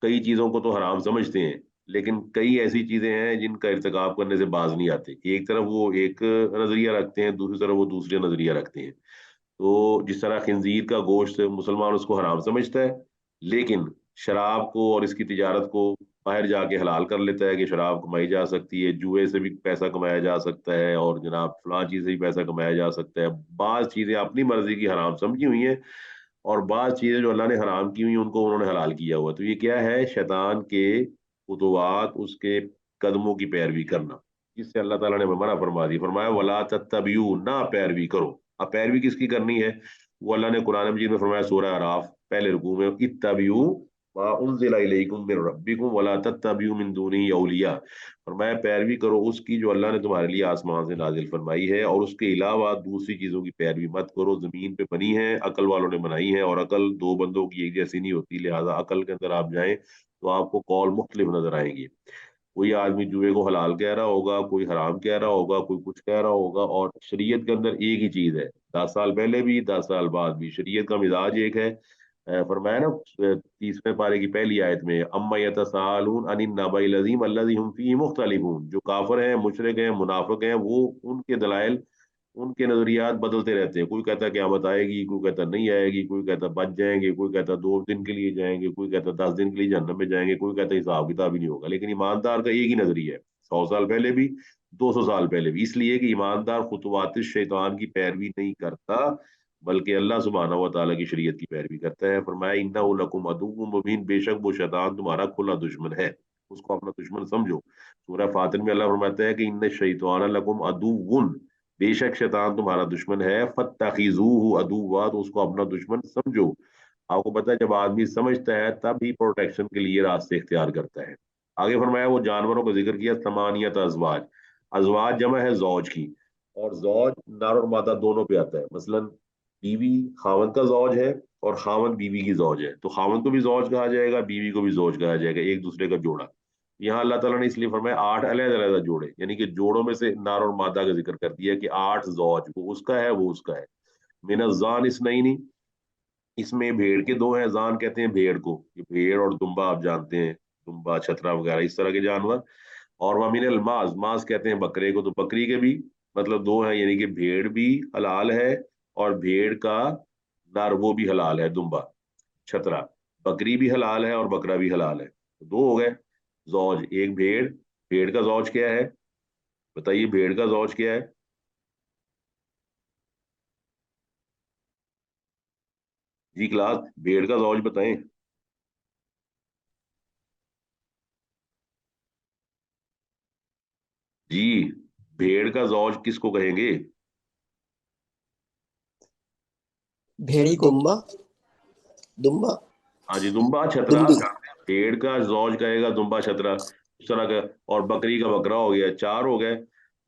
कई चीजों को तो हराम समझते हैं, लेकिन कई ऐसी चीजें हैं जिनका इर्तिकाब करने से बाज नहीं आते। एक तरफ वो एक नजरिया रखते हैं, दूसरी तरफ वो दूसरे नजरिया रखते हैं। तो जिस तरह खिंजीर का गोश्त मुसलमान उसको हराम समझता है, लेकिन शराब को और इसकी तिजारत को बाहर जाके हलाल कर लेता है कि शराब कमाई जा सकती है, जुए से भी पैसा कमाया जा सकता है, और जनाब फलां चीज से भी पैसा कमाया जा सकता है। बाज चीजें अपनी मर्जी की हराम समझी हुई हैं, और बाज चीजें जो अल्लाह ने हराम की हुई हैं उनको उन्होंने हलाल किया हुआ। तो ये क्या है? शैतान के खुतुवात, उसके कदमों की पैरवी करना, जिससे अल्लाह ताला ने मना फरमा दी, फरमाया वला तत्तबियू, ना पैरवी करो। अब पैरवी किसकी करनी है? वो अल्लाह ने कुरान मजीद में फरमाया सूरह अराफ पहले रुकू में, इत्तबियू मा उन्ज़िला इलैकुम मिन रब्बिकुम वला तत्तबियू मिन दूनिही औलिया, फरमाया पैरवी करो उसकी जो अल्लाह ने तुम्हारे लिए आसमान से नाजिल फरमाई है, और उसके अलावा दूसरी चीजों की पैरवी मत करो। जमीन पे बनी है, अकल वालों ने बनाई है, और अकल दो बंदों की एक जैसी नहीं होती, लिहाजा अकल के अंदर आप जाएं तो आपको कौल मुख्तलिफ नजर आएंगी। कोई आदमी जुए को हलाल कह रहा होगा, कोई हराम कह रहा होगा, कोई कुछ कह रहा होगा, और शरीयत के अंदर एक ही चीज है, 10 साल पहले भी 10 साल बाद भी शरीयत का मिजाज एक है। फरमाया ना 30वें पारे की पहली आयत में, अम्मा यतसालून अनिन नबाइल अज़ीम अल्लज़ी हुम फीही मुख्तलिफून, जो काफिर हैं, मुशरिक हैं, मुनाफिक हैं, वो उनके दलाइल, उनके नजरियात बदलते रहते हैं। कोई कहता है क़यामत आएगी, कोई कहता नहीं आएगी, कोई कहता बच जाएंगे, कोई कहता 2 दिन के लिए जाएंगे, कोई कहता 10 दिन के लिए जहन्नम में जाएंगे, कोई कहता हिसाब किताब ही नहीं होगा। लेकिन ईमानदार का एक ही नजरिया है, 100 साल पहले भी, 200 साल पहले भी, इसलिए कि ईमानदार खुतवात शैतान की पैरवी नहीं करता, बल्कि अल्लाह सुब्हानहू व तआला की शरीयत की पैरवी करता है। फरमाया इन्नहु लकुम अदुव्वुम मुबीन, बेशक वो शैतान तुम्हारा खुला दुश्मन है, उसको अपना दुश्मन समझो। सूरह फातिर में अल्लाह फरमाता है कि इन्न शैतान लकुम अदुव्वुन, बेशक शैतान तुम्हारा दुश्मन है, फत्तखिजूहु अदुव्वा, तो उसको अपना दुश्मन समझो। आपको पता है जब आदमी समझता है तब ही प्रोटेक्शन के लिए रास्ते इख्तियार करता है। आगे फरमाया वो जानवरों का जिक्र किया, समानियत अजवाज, अजवाज जमा है जौज की, और जौज नर और मादा दोनों पे आता है। मसलन बीवी खावंद का जौज है, और खावंद बीवी की जौज है, तो खावंद को भी जौज कहा जाएगा, बीवी को भी जौज कहा जाएगा, एक दूसरे का जोड़ा। यहाँ अल्लाह ताला ने इसलिए फरमाया 8 अलग अलग जोड़े, यानी कि जोड़ों में से नर और मादा का जिक्र कर दिया कि 8 जौज, वो उसका है वो उसका है। मिनज़ ज़ान इस्नैनी, इसमें भेड़ के 2 हैं, जान कहते हैं भेड़ को, ये भेड़ और दुम्बा आप जानते हैं, दुम्बा छतरा वगैरह इस तरह के जानवर। और वमिनल माज, माज कहते हैं बकरे को, तो बकरी के भी मतलब 2 हैं, यानी कि भेड़ भी हलाल है, और भेड़ का नर वो भी हलाल है, दुम्बा छतरा। बकरी भी हलाल है और बकरा भी हलाल है, तो 2 हो गए जौज। एक भेड़, भेड़ का जौज क्या है? बताइए भेड़ का जौज क्या है? जी क्लास, भेड़ का जौज बताएं। जी, भेड़ का जौज किसको कहेंगे? भेड़ी को। दुम्बा, दुम्बा, हाँ जी, दुम्बा छतरा। दुम्बी। भेड़ का जौज कहेगा दुम्बा छतरा, इस तरह का। और बकरी का बकरा हो गया, 4 हो गए।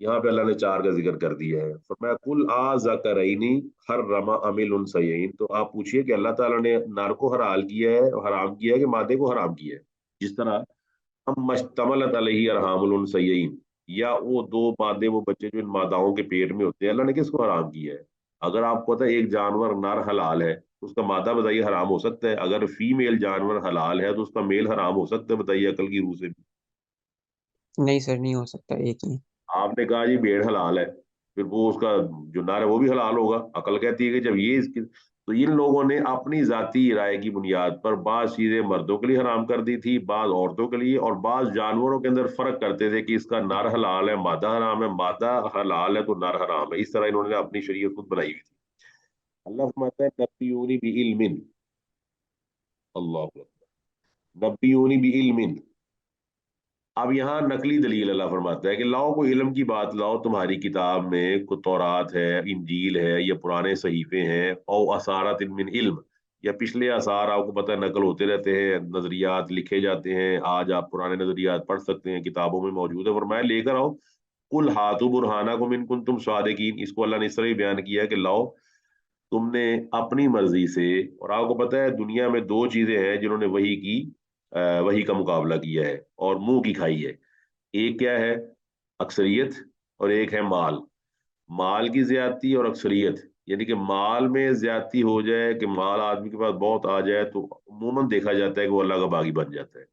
यहाँ पे अल्लाह ने 4 का जिक्र कर दिया है। फरमाया कुल आ ज़करैनी हर्रमा अमिल उनसयैन, तो आप पूछिए कि अल्लाह ताला ने नर को हलाल किया है, हराम किया है, कि मादे को हराम किया है? जिस तरह हम मश्तमलत अलैहि अरहामुल उनसयैन, या वो 2 मादे, वो बच्चे जो इन मादाओं के पेट में होते हैं, अल्लाह ने किसको हराम किया है? अगर आपको पता है एक जानवर नर हलाल है, اس کا مادہ بتائیے حرام ہو سکتا ہے؟ اگر فیمیل جانور حلال ہے تو اس کا میل حرام ہو سکتا ہے؟ بتائیے عقل کی روح سے. نہیں سر، نہیں ہو سکتا ایک ہی. آپ نے کہا جی بھیڑ حلال ہے، پھر وہ اس کا جو نر ہے وہ بھی حلال ہوگا. عقل کہتی ہے کہ جب یہ اس کی، تو ان لوگوں نے اپنی ذاتی رائے کی بنیاد پر بعض چیزیں مردوں کے لیے حرام کر دی تھی، بعض عورتوں کے لیے، اور بعض جانوروں کے اندر فرق کرتے تھے کہ اس کا نر حلال ہے مادہ حرام ہے، مادہ حلال ہے تو نر حرام ہے. اس طرح انہوں نے اپنی شریعت خود بنائی ہوئی تھی. اللہ فرماتا ہے نبیونی بعلم، اللہ اکبر، نبیونی بعلم. اب یہاں نقلی دلیل اللہ فرماتا ہے کہ لاؤ کوئی علم کی بات لاؤ، تمہاری کتاب میں کوئی تورات ہے، انجیل ہے، یا پرانے صحیفے ہیں، او اثارت من علم، یا پچھلے آثار آپ کو پتہ ہے نقل ہوتے رہتے ہیں، نظریات لکھے جاتے ہیں، آج آپ پرانے نظریات پڑھ سکتے ہیں، کتابوں میں موجود ہے. فرمایا لے کر آؤ. کل ہاتھو برہانکم ان کنتم صادقین. اس کو اللہ نے اس طرح ہی بیان کیا ہے کہ لاؤ تم نے اپنی مرضی سے. اور آپ کو پتہ ہے دنیا میں دو چیزیں ہیں جنہوں نے وحی کی، وحی کا مقابلہ کیا ہے اور منہ کی کھائی ہے. ایک کیا ہے؟ اکثریت، اور ایک ہے مال. مال کی زیادتی اور اکثریت، یعنی کہ مال میں زیادتی ہو جائے کہ مال آدمی کے پاس بہت آ جائے تو عموماً دیکھا جاتا ہے کہ وہ اللہ کا باغی بن جاتا ہے.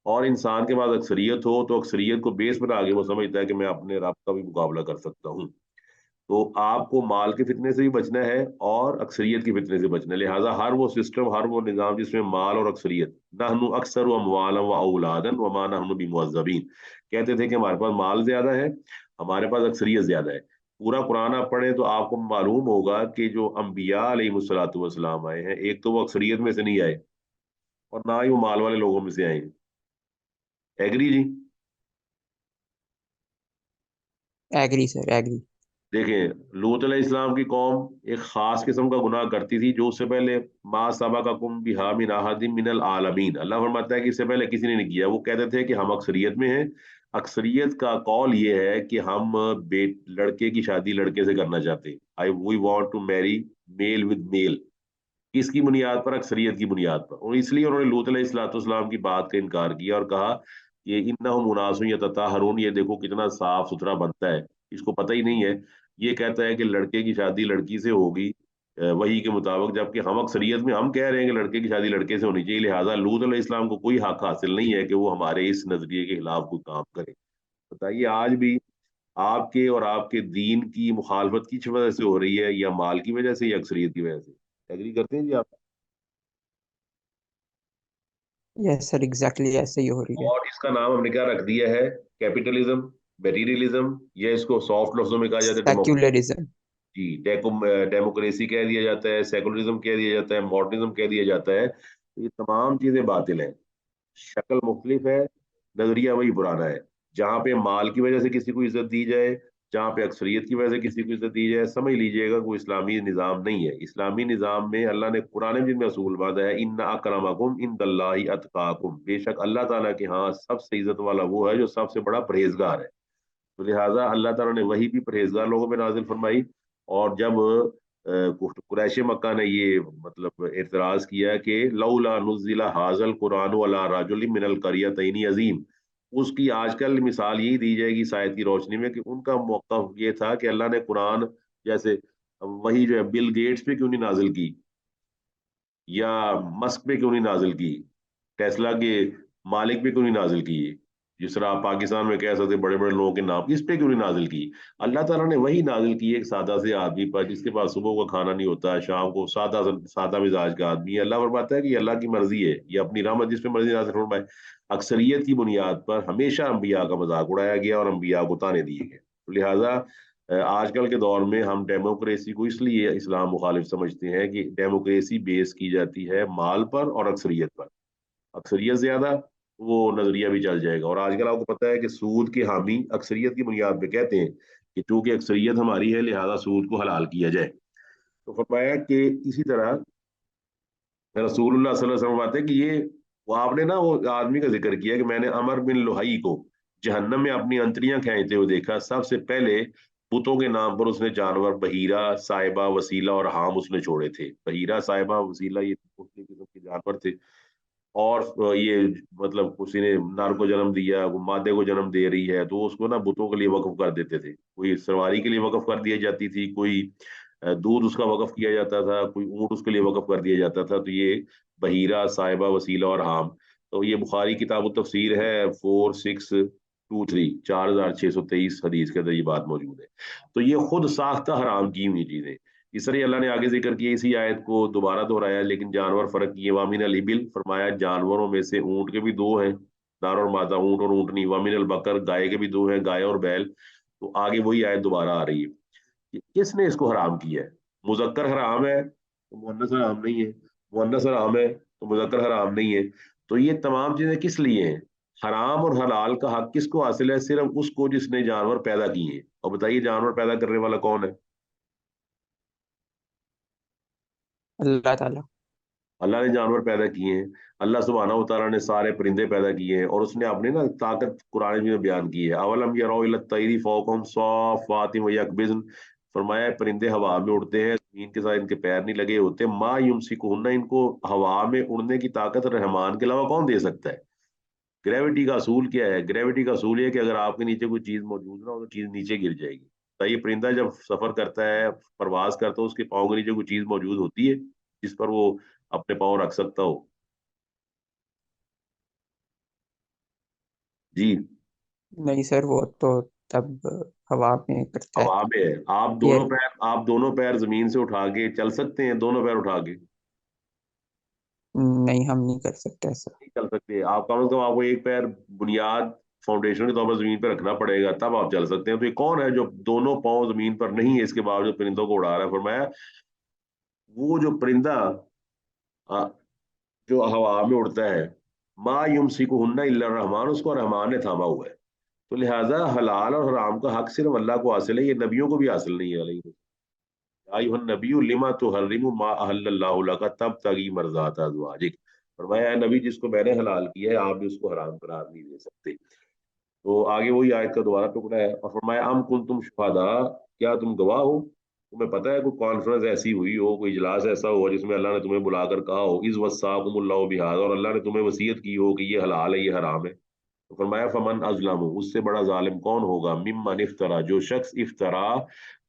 اور انسان کے پاس اکثریت ہو تو اکثریت کو بیس بنا کے وہ سمجھتا ہے کہ میں اپنے رب کا بھی مقابلہ کر سکتا ہوں. تو آپ کو مال کے فتنے سے بھی بچنا ہے اور اکثریت کے فتنے سے بچنا ہے. لہٰذا ہر وہ سسٹم، ہر وہ نظام جس میں مال اور اکثریت، نحن اکثر اموالا و اولادا وما نحن بمعذبین، کہتے تھے کہ ہمارے پاس مال زیادہ ہے، ہمارے پاس اکثریت زیادہ ہے. پورا قرآن آپ پڑھیں تو آپ کو معلوم ہوگا کہ جو انبیاء علیہ الصلوۃ والسلام آئے ہیں، ایک تو وہ اکثریت میں سے نہیں آئے اور نہ ہی وہ مال والے لوگوں میں سے آئے ہیں. ایگری جی؟ ایگری سر، ایگری. دیکھیں لوط علیہ السلام کی قوم ایک خاص قسم کا گناہ کرتی تھی جو اس سے پہلے ما سبقکم بہا من احد من العالمین، اللہ فرماتا ہے کہ اس سے پہلے کسی نے نہیں کیا. وہ کہتے تھے کہ ہم اکثریت میں ہیں. اکثریت کا قول یہ ہے کہ ہم لڑکے کی شادی لڑکے سے کرنا چاہتے ہیں. We want to marry mile with میل. اس کی بنیاد پر، اکثریت کی بنیاد پر. اور اس لیے انہوں نے لوط علیہ السلام کی بات کا انکار کیا اور کہا کہ انہم اناس یتطہرون، یہ دیکھو کتنا صاف ستھرا بنتا ہے، اس کو پتہ ہی نہیں ہے. یہ کہتا ہے کہ لڑکے کی شادی لڑکی سے ہوگی وہی کے مطابق، جبکہ ہم اکثریت میں ہم کہہ رہے ہیں کہ لڑکے کی شادی لڑکے سے ہونی چاہیے. لہٰذا لوط علیہ السلام کو کوئی حق حاصل نہیں ہے کہ وہ ہمارے اس نظریے کے خلاف کوئی کام کرے. بتائیے آج بھی آپ کے اور آپ کے دین کی مخالفت کس وجہ سے ہو رہی ہے؟ یا مال کی وجہ سے یا اکثریت کی وجہ سے؟ ایگری کرتے ہیں جی آپ؟ یس سر، ایگزیکٹلی ایسے ہی ہو رہی ہے. اور اس کا نام ہم نے کیا رکھ دیا ہے؟ کیپیٹلزم، میٹیریلزم، یا اس کو سافٹ لفظوں میں کہا جاتا ہے سیکولرزم. جی ڈیموکریسی کہہ دیا جاتا ہے، سیکولرزم کہہ دیا جاتا ہے، ماڈرنزم کہہ دیا جاتا ہے. تو یہ تمام چیزیں باطل ہیں. شکل مختلف ہے، نظریہ وہی پرانا ہے. جہاں پہ مال کی وجہ سے کسی کو عزت دی جائے، جہاں پہ اکثریت کی وجہ سے کسی کو عزت دی جائے، سمجھ لیجئے گا کوئی اسلامی نظام نہیں ہے. اسلامی نظام میں اللہ نے قرآن مجید میں اصول باندھا ہے، ان اکرمکم عند اللہ اتقاکم، بے شک اللہ تعالیٰ کے ہاں سب سے عزت والا وہ ہے جو سب سے بڑا پرہیزگار ہے. تو لہٰذا اللہ تعالیٰ نے وہی بھی پرہیزگار لوگوں پہ نازل فرمائی. اور جب قریش مکہ نے یہ مطلب اعتراض کیا کہ لولا نزل ھذا القرآن علی رجل من القریتین عظیم، اس کی آج کل مثال یہی دی جائے گی اس آیت کی روشنی میں کہ ان کا موقف یہ تھا کہ اللہ نے قرآن جیسے وہی جو ہے بل گیٹس پہ کیوں نہیں نازل کی، یا مسک پہ کیوں نہیں نازل کی، ٹیسلا کے مالک پہ کیوں نہیں نازل کی، جس طرح آپ پاکستان میں کہہ سکتے بڑے بڑے لوگوں کے نام، اس پہ کیوں نہیں نازل کی. اللہ تعالیٰ نے وہی نازل کی ایک سادہ سے آدمی پر جس کے پاس صبح کا کھانا نہیں ہوتا، شام کو سادہ مزاج کا آدمی ہے. اللہ فرماتا ہے کہ یہ اللہ کی مرضی ہے، یہ اپنی رحمت جس پہ مرضی نازل فرمائے. اکثریت کی بنیاد پر ہمیشہ انبیاء کا مذاق اڑایا گیا اور انبیاء کو تانے دیے گئے. لہٰذا آج کل کے دور میں ہم ڈیموکریسی کو اس لیے اسلام مخالف سمجھتے ہیں کہ ڈیموکریسی بیس کی جاتی ہے مال پر اور اکثریت پر. اکثریت زیادہ وہ نظریہ بھی چل جائے گا. اور آج کل آپ کو پتہ ہے کہ سود کے حامی اکثریت کی بنیاد پہ کہتے ہیں کہ چونکہ اکثریت ہماری ہے لہذا سود کو حلال کیا جائے. تو فرمایا کہ اسی طرح رسول اللہ صلی اللہ علیہ وسلم بات ہے کہ یہ وہ آپ نے نا وہ آدمی کا ذکر کیا کہ میں نے عمر بن لوہی کو جہنم میں اپنی انتریاں کھینچتے ہوئے دیکھا. سب سے پہلے بتوں کے نام پر اس نے جانور بحیرہ، صاحبہ، وسیلہ اور حام اس نے چھوڑے تھے. بحیرہ، صاحبہ، وسیلہ یہ مختلف قسم کے جانور تھے. اور یہ مطلب کسی نے نر کو جنم دیا، مادے کو جنم دے رہی ہے تو اس کو نا بتوں کے لیے وقف کر دیتے تھے. کوئی سواری کے لیے وقف کر دی جاتی تھی، کوئی दूध उसका वقف किया जाता था, कोई ऊँट उसके लिए वقف कर दिया जाता था। तो ये बहीरा, साहिबा, वसीला और हाम, तो ये बुखारी किताब तफसीर है 4623, 4623 हदीस के अंदर ये बात मौजूद है। तो ये खुद साख्ता हराम की हुई चीजें। इस तरह अल्लाह ने आगे जिक्र किया, इसी आयत को दोबारा दोहराया, लेकिन जानवर फर्क किए। वामिन अल इबिल, फरमाया जानवरों में से ऊँट के भी दो हैं, नर और मादा, ऊँट और ऊँटनी। वामिन अल बकर, गाय के भी दो हैं, गाय और बैल। तो आगे वही आयत दोबारा आ रही है कि किसने इसको हराम किया है। मुजक्कर हराम है तो मुअन्नस हराम नहीं है, मुअन्नस हराम है तो मुजक्कर हराम नहीं है। तो ये तमाम चीजें किस लिए हैं? हराम और हलाल का हक किसको हासिल है? सिर्फ उसको जिसने जानवर पैदा किए हैं। और बताइए जानवर पैदा करने वाला कौन है? अल्लाह ताला। अल्लाह ने जानवर पैदा किए हैं। अल्लाह सुब्हानहू व तआला ने सारे परिंदे पैदा किए हैं, और उसने अपने ना ताकत कुरान में बयान की है। अवलम यरौ इला तैरी फौकहुम साफ़ातिन व यक़बिज़न, फरमाया है, परिंदे हवा में उड़ते हैं, जमीन के साथ इनके पैर नहीं लगे होते। मा युमसिकुहुन्ना, इनको हवा में उड़ने की ताकत रहमान के अलावा कौन दे सकता है? ग्रेविटी का असूल क्या है? ग्रेविटी का असूल ये है कि अगर आपके नीचे कोई चीज मौजूद ना हो तो चीज नीचे गिर जाएगी। तो ये परिंदा जब सफर करता है, प्रवास करता है, उसके पाँव के नीचे कोई चीज मौजूद होती है जिस पर वो अपने पाँव रख सकता हो? जी। नहीं सर, वो तो तब हवा में करता है। हवा में है। ये आप दोनों पैर जमीन से उठा के चल सकते हैं, दोनों पैर उठा के? नहीं, हम नहीं कर सकते ऐसा। नहीं चल सकते आप। कम से कम आपको एक पैर बुनियाद फाउंडेशन के तौर पर जमीन पर रखना पड़ेगा, तब आप चल सकते हैं। तो ये कौन है जो दोनों पाँव जमीन पर नहीं है, इसके बावजूद परिंदों को उड़ा रहा है? फरमाया वो जो परिंदा आ, जो हवा में उड़ता है, मा युमसिकुहुन्ना इल्ला रहमान, उसको रहमान ने थामा हुआ है। तो लिहाजा हलाल और हराम का हक सिर्फ अल्लाह को हासिल है, ये नबियों को भी हासिल नहीं है। अय्युहन नबिय्यु लिमा तुहर्रिमु मा अहल्लल्लाहु लका तबतगी मर्ज़ात अज़वाजिक, फरमाया है नबी, जिसको मैंने हलाल किया है आप भी उसको हराम करार नहीं दे सकते। तो आगे वही आयत का दोबारा टुकड़ा है, और फरमाया अम कुंतुम शुहदा, क्या तुम गवाह हो? तुम्हें पता है कोई कॉन्फ्रेंस ऐसी हुई हो, कोई इजलास ऐसा हुआ जिसमें अल्लाह ने तुम्हें बुलाकर कहा हो इस वस्साकुमुल्लाहु बिहाज़ा, और अल्लाह ने तुम्हें वसीयत की हो कि ये हलाल है, ये हराम है। तो फरमाया फमन अजलम, उससे बड़ा जालिम कौन होगा, मिम्मन इफ्तरा, जो शख्स इफ्तरा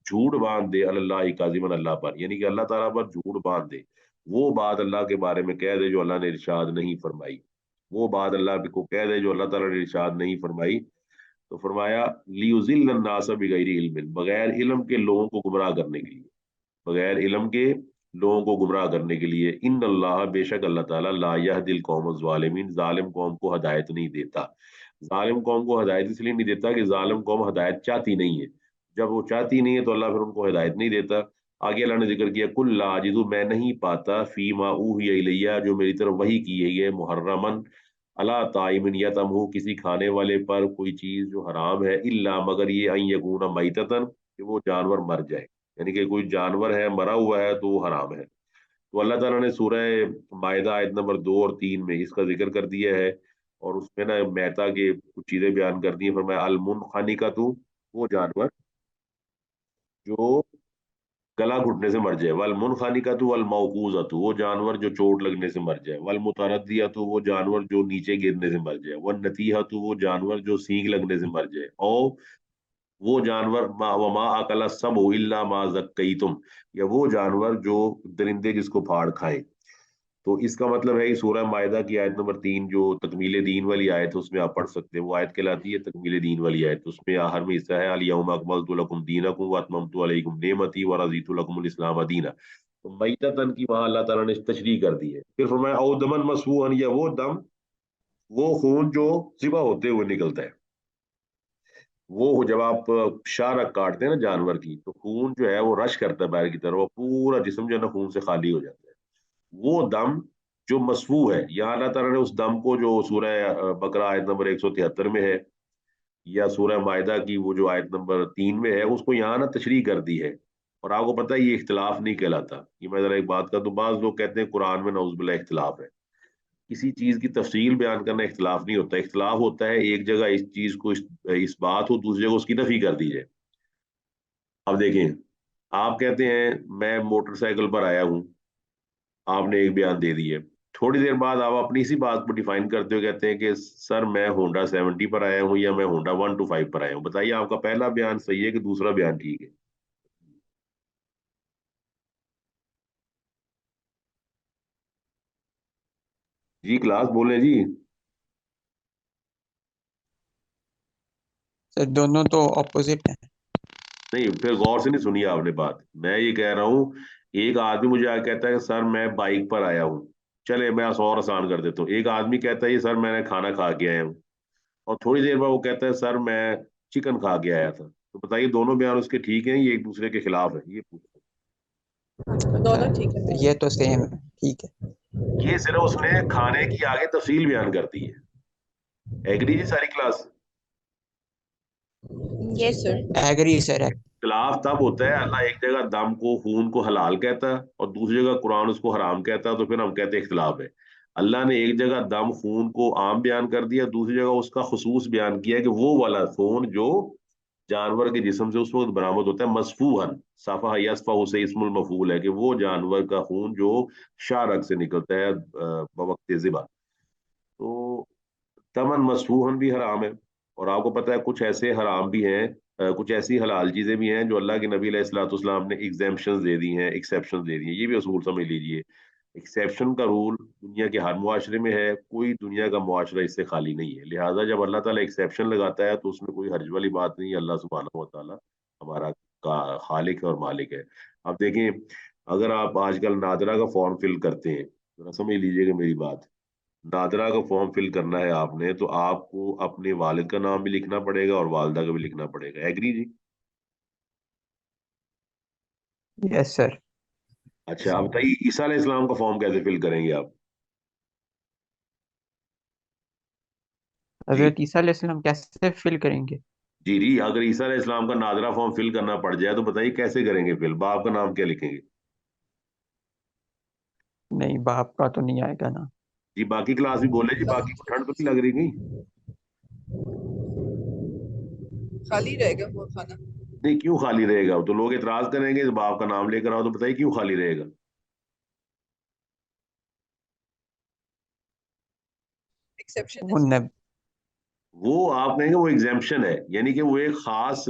झूठ बांध दे, अल्लाह काजिमन, अल्लाह पर, यानी कि अल्लाह ताला पर झूठ बांध दे, वो बात अल्लाह के बारे में कह दे जो अल्लाह ने इरशाद नहीं फरमाई, वो बात अल्लाह को कह दे जो अल्लाह ताला ने इरशाद नहीं फरमाई। तो फरमाया लियुज़िल्ल नास बिगैरि इल्मिन, बगैर इल्म के लोगों को गुमराह करने के लिए, बगैर इल्म के लोगों को गुमराह करने के लिए। इन अल्लाह, बेशक अल्लाह ताला, ला यहदिल कौम ज़ालिमीन, जालिम कौम को हदायत नहीं देता। जालिम कौम को हदायत इसलिए नहीं देता कि जालिम कौम हदायत चाहती नहीं है। जब वो चाहती नहीं है तो अल्लाह फिर उनको हिदायत नहीं देता। आगे अल्लाह ने जिक्र किया, कुल ला अजिदु, मैं नहीं पाता, फी मा ऊहिया इलैया, जो मेरी तरफ वही की गई है, मुहर्रमन अला ताइमिन यतमहु, किसी खाने वाले पर कोई चीज जो हराम है, इल्ला, मगर ये, अन यकूना मैततन, कि वो जानवर मर जाए, यानी कि कोई जानवर है मरा हुआ है तो वो हराम है। तो अल्लाह ताला ने सूरह मायदा आयत नंबर 2 और 3 में इसका जिक्र कर दिया है, और उसमें ना मैता के कुछ चीजें बयान कर दी है। फरमाया अल मुनखनिकतु, वो जानवर जो गला घुटने से मर जाए, वल मुनखानिकतु वल मौकूजतु, वो जानवर जो चोट लगने से मर जाए, वल मुतरद्दियतु, वो जानवर जो नीचे गिरने से मर जाए, वन नतीहतु, वो जानवर जो सींग लगने से मर जाए, और वो जानवर वमा अकला सब इल्ला मा ज़क्कैतुम, या वो जानवर जो दरिंदे जिसको फाड़ खाएं। तो इसका मतलब है कि सूरह मायदा की आयत नंबर 3 जो तकमील दीन वाली आयत है, उसमें आप पढ़ सकते हैं। वो आयत कहलाती है तकमील दीन वाली आयत। उसमें आखिर में हिस्सा है, अल यौमा अकमलतु लकुम दीनकुम व अतममतु अलैकुम नेमती व रज़ीतु लकुमुल इस्लाम दीना। तो मैततन की वहां अल्लाह ताला ने तशरीह कर दी है। फिर फरमाया औ दमन मसफूहन, या वो दम, वो खून जो ज़िबा होते हुए निकलता है। वो जब आप शाह काटते हैं ना जानवर की, तो खून जो है वो रश करता है बाहर की तरफ, वो पूरा जिस्म जो है ना खून से खाली हो जाता है। वो दम जो मसफू है, यहाँ अल्लाह ताला ने उस दम को, जो सूरह बकरा आयत नंबर 173 में है, या सूरह मायदा की वो जो आयत नंबर 3 में है, उसको यहाँ ना तशरीह कर दी है। और आपको पता है ये इख्तिलाफ नहीं कहलाता। ये मैं जरा एक बात कर दूं, बाज लोग कहते हैं कुरान में नौजुबिल्लाह इख्तिलाफ है। किसी चीज की तफसील बयान करना इख्तिलाफ नहीं होता। इख्तिलाफ होता है एक जगह इस चीज को इस बात हो, दूसरी जगह उसकी नफी कर दी जाए। अब देखें, आप कहते हैं मैं मोटरसाइकिल पर आया हूँ, आपने एक बयान दे दिया। थोड़ी देर बाद आप अपनी इसी बात को डिफाइन करते हो, कहते हैं कि सर मैं होंडा 70 पर आया हूँ, या मैं होंडा 125 पर आया हूँ। बताइए आपका पहला बयान सही है कि दूसरा बयान ठीक है? जी क्लास बोले जी। सर दोनों तो ऑपोजिट हैं। नहीं, फिर गौर से नहीं सुनी आपने बात। मैं ये कह रहा हूँ, एक आदमी मुझे आके कहता है कि सर मैं बाइक पर आया हूँ। चले मैं और आसान कर देता हूँ। एक आदमी कहता है ये सर मैंने खाना खा के आया हूँ, और थोड़ी देर बाद वो कहता है सर मैं चिकन खा के आया था। तो बताइए दोनों बयान उसके ठीक हैं, ये एक दूसरे के खिलाफ है? ये पूछो। दोनों ठीक है। ये तो सेम है, ठीक है। ये सिर्फ उसने खाने की आगे तफसील बयान कर दी है। एग्री जी सारी class? Yes sir. Agree sir. इख्तिलाफ तब होता है, अल्लाह एक जगह दम को खून को हलाल कहता है और दूसरी जगह कुरान उसको हराम कहता है, तो फिर हम कहते हैं इख्तिलाफ है। अल्लाह ने एक जगह दम खून को आम बयान कर दिया, दूसरी जगह उसका खुसूस बयान किया कि वो वाला खून जो जानवर के जिस्म से उस वक्त बरामद होता है, मसफूहन, सफा यसफा उसे इस्मुल मफूल है कि वो जानवर का खून जो शारक से निकलता है बवक्त ज़िबा। तो तमन मसफूहन भी हराम है। और आपको पता है कुछ ऐसे हराम भी हैं, कुछ ऐसी हलाल चीजें भी हैं जो अल्लाह के नबी अलैहिस्सलाम ने एग्जेम्पशन दे दी हैं, एक्सेप्शन दे दी हैं। ये भी असूल समझ लीजिए। एक्सेप्शन का रूल दुनिया के हर मुआशरे में है, कोई दुनिया का मुआशरा इससे खाली नहीं है। लिहाजा जब अल्लाह ताला एक्सेप्शन लगाता है तो उसमें कोई हर्ज वाली बात नहीं है। अल्लाह सुब्हानहू व तआला हमारा का खालिक है और मालिक है। आप देखें, अगर आप आजकल नादरा का फॉर्म फिल करते हैं, जरा समझ लीजिएगा मेरी बात। नादरा का फॉर्म फिल करना है आपने, तो आपको अपने वालिद का नाम भी लिखना पड़ेगा और वालदा का भी लिखना पड़ेगा। एग्री जी? Yes sir. अच्छा, आप बताइए ईसा अलैहि इस्लाम का फॉर्म कैसे फिल करेंगे आप? जी हजरत ईसा अलैहिस्सलाम कैसे फिल करेंगे? जी जी, अगर ईसा अलैहि इस्लाम का नादरा फॉर्म फिल करना पड़ जाए तो बताइए कैसे करेंगे फिल? बाप का नाम क्या लिखेंगे? नहीं, बाप का तो नहीं आएगा ना। जी बाकी क्लास भी बोले जी, बाकी को ठंड तो नहीं लग रही कहीं? खाली रहेगा वो खाना। नहीं, क्यों खाली रहेगा? तो लोग एतराज करेंगे, बाप का नाम लेकर आओ, तो बताइए क्यों खाली रहेगा? एक्सेप्शन है वो सर। नब वो आप कहेंगे वो एग्जेम्पशन है, यानी कि वो एक खास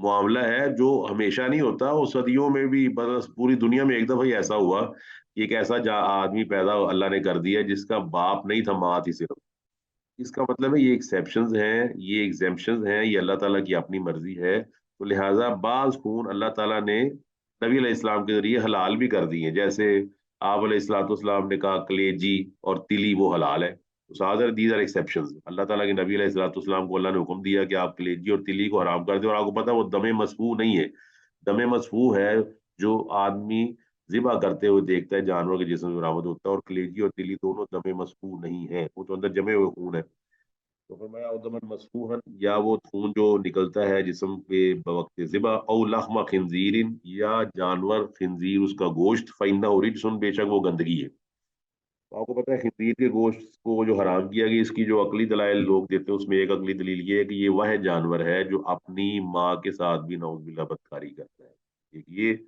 मामला है जो हमेशा नहीं होता, वो सदियों में भी, बस पूरी दुनिया में एक दफा ही ऐसा हुआ कि एक ऐसा आदमी पैदा अल्लाह ने कर दिया जिसका बाप नहीं था, माँ थी सिर्फ। इसका मतलब है ये एक्सेप्शंस हैं, ये एग्जेम्पशंस हैं, ये अल्लाह ताला की अपनी मर्जी है। तो लिहाजा बाज खून अल्लाह ताला ने नबी अलैहिस्सलाम के जरिए हलाल भी कर दिए। जैसे आप अलैहिस्सलाम ने कहा कलेजी और तिली वो हलाल है, तो सादर दीज आर एक्सेप्शंस। अल्लाह ताला के नबी अलैहिस्सलाम को अल्लाह ने हुक्म दिया कि आप कलेजी और तिली को हराम कर दे। और आपको पता है वो दमे मसफू नहीं है। दमे मसफू है जो आदमी ज़िबा करते हुए देखता है जानवर के जिस्म में बरामद होता है, और कलेजी और तिली दोनों दमे मसफू नहीं है, वो तो अंदर जमे हुए खून है। तो फरमाया उदमन मसफूहन, या वो खून जो निकलता है जिस्म पे बवक्त ज़िबा, औ लहमा खिंजीरिन, या जानवर खिंजीर उसका गोश्त, फइन्ना रिजसुन, बेशक वो गंदगी है। तो आपको पता है खिंजीर के गोश्त को जो हराम किया गया, इसकी जो अकली दलाइल लोग देते हैं उसमें एक अकली दलील ये है कि ये वह जानवर है जो अपनी माँ के साथ भी नाउज़ुबिल्लाह बदकारी करता है। एक ये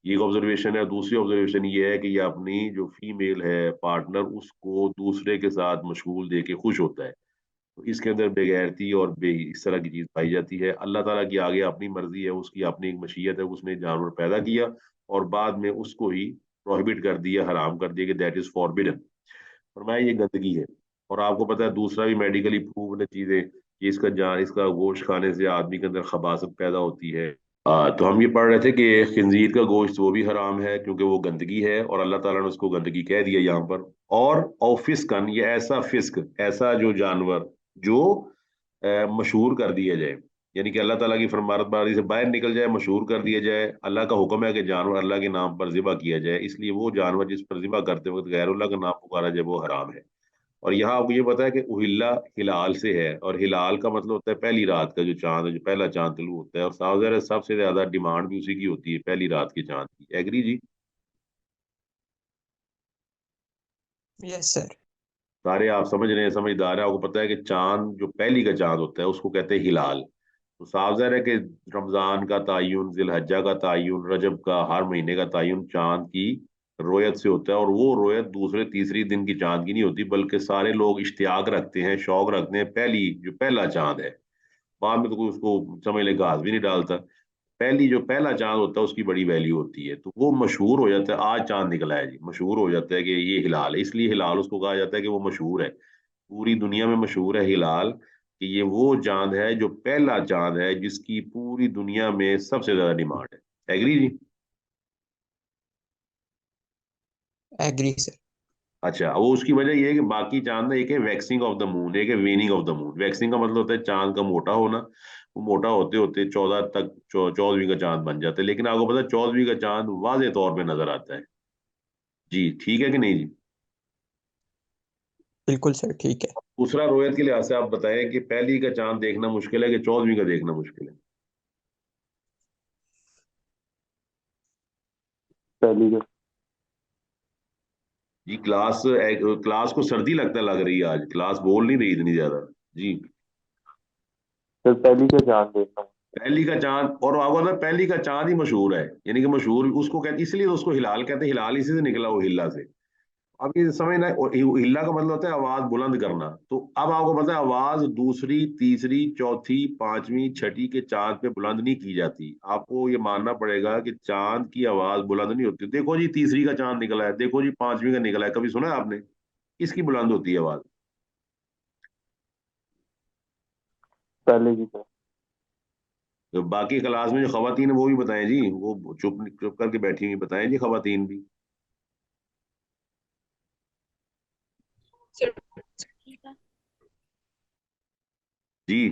एक ऑब्जर्वेशन है। दूसरी ऑब्जर्वेशन ये है कि ये अपनी जो फीमेल है पार्टनर, उसको दूसरे के साथ मशगूल दे के खुश होता है। तो इसके अंदर बेगैरती और इस तरह की चीज पाई जाती है। अल्लाह ताला की आगे अपनी मर्जी है, उसकी अपनी एक मशीयत है, उसने जानवर पैदा किया और बाद में उसको ही प्रोहिबिट कर दिया, हराम कर दिया कि दैट इज फॉरबिडन। फरमाया ये गंदगी है। और आपको पता है दूसरा भी मेडिकली प्रूव है चीजें कि इसका गोश्त खाने से आदमी के अंदर खबासत पैदा होती है। तो हम ये पढ़ रहे थे कि खिंजीर का गोश्त वो भी हराम है क्योंकि वो गंदगी है, और अल्लाह ताला ने उसको गंदगी कह दिया यहाँ पर। और फिस्कन, ये ऐसा फिस्क, ऐसा जो जानवर जो मशहूर कर दिया जाए, यानी कि अल्लाह ताला की फरमाबरदारी से बाहर निकल जाए, मशहूर कर दिया जाए। अल्लाह का हुक्म है कि जानवर अल्लाह के नाम पर ज़िबा किया जाए, इसलिए वो जानवर जिस पर ज़िबा करते वक्त गैरुल्लाह का नाम पुकारा जाए वो हराम है। और यहाँ आपको ये पता है कि उहिल्ला हिलाल से है, और हिलाल का मतलब होता है पहली रात का जो चांद है, जो पहला चांद तलू होता है। और साउजर सबसे ज्यादा डिमांड भी उसी की होती है, पहली रात के चांद की। एग्री जी? Yes sir. सारे आप समझ रहे हैं, समझदार है। आपको पता है कि चांद जो पहली का चांद होता है उसको कहते हैं हिलाल। तो साफ ज़ाहिर है कि रमजान का तयन, जिलहज्जा का तयन, रजब का हर महीने का तयन चांद की रोयत से होता है। और वो रोयत दूसरे तीसरी दिन की चांद की नहीं होती, बल्कि सारे लोग इश्तियाक रखते हैं, शौक रखते हैं पहली जो पहला चांद है। बाद में तो कोई उसको समझ ले घास भी नहीं डालता। पहली जो पहला चांद होता है उसकी बड़ी वैल्यू होती है, तो वो मशहूर हो जाता है। आज चांद निकला है जी, मशहूर हो जाता है कि ये हिलाल है, इसलिए हिलाल उसको कहा जाता है कि वो मशहूर है, पूरी दुनिया में मशहूर है हिलाल, कि ये वो चांद है जो पहला चांद है जिसकी पूरी दुनिया में सबसे ज्यादा डिमांड है। एग्री जी? Agree sir. अच्छा, वो उसकी वजह ये है कि बाकी चांद ना, एक है वैक्सिंग ऑफ द मून, एक है वेनिंग ऑफ द मून। वैक्सिंग का मतलब होता है चांद का मोटा होना, वो मोटा होते होते 14 तक 14वीं का चांद बन जाता है, लेकिन आपको पता है 14वीं का चांद वाजे तौर पे नजर आता है। जी ठीक है कि नहीं जी? बिल्कुल सर, ठीक है। दूसरा, रोयत के लिहाज से आप बताएं कि पहली का चांद देखना मुश्किल है कि 14वीं का देखना मुश्किल है? पहली का। जी क्लास को सर्दी लगता लग रही है, आज क्लास बोल नहीं रही इतनी ज्यादा। जी, सर पहली का चांद देखना। पहली का चांद, और आपको पता है पहली का चांद ही मशहूर है, यानी कि मशहूर उसको कहते, इसलिए तो उसको हिलाल कहते हैं, हिलाल इसी से निकला, वो हिल्ला से। अब ये समझना, और हिल्ला का मतलब होता है आवाज बुलंद करना। तो अब आपको पता है आवाज दूसरी, तीसरी, चौथी, पांचवी, छठी के चांद पे बुलंद नहीं की जाती। आपको ये मानना पड़ेगा कि चांद की आवाज बुलंद नहीं होती। देखो जी तीसरी का चांद निकला है, देखो जी पांचवी का निकला है, कभी सुना है आपने? किसकी बुलंद होती है आवाज? पहले की का। तो बाकी क्लास में जो खवातीन है वो भी बताएं जी, वो चुप चुप करके बैठी हुई, बताएं जी खवातीन भी। सर ठीक है। जी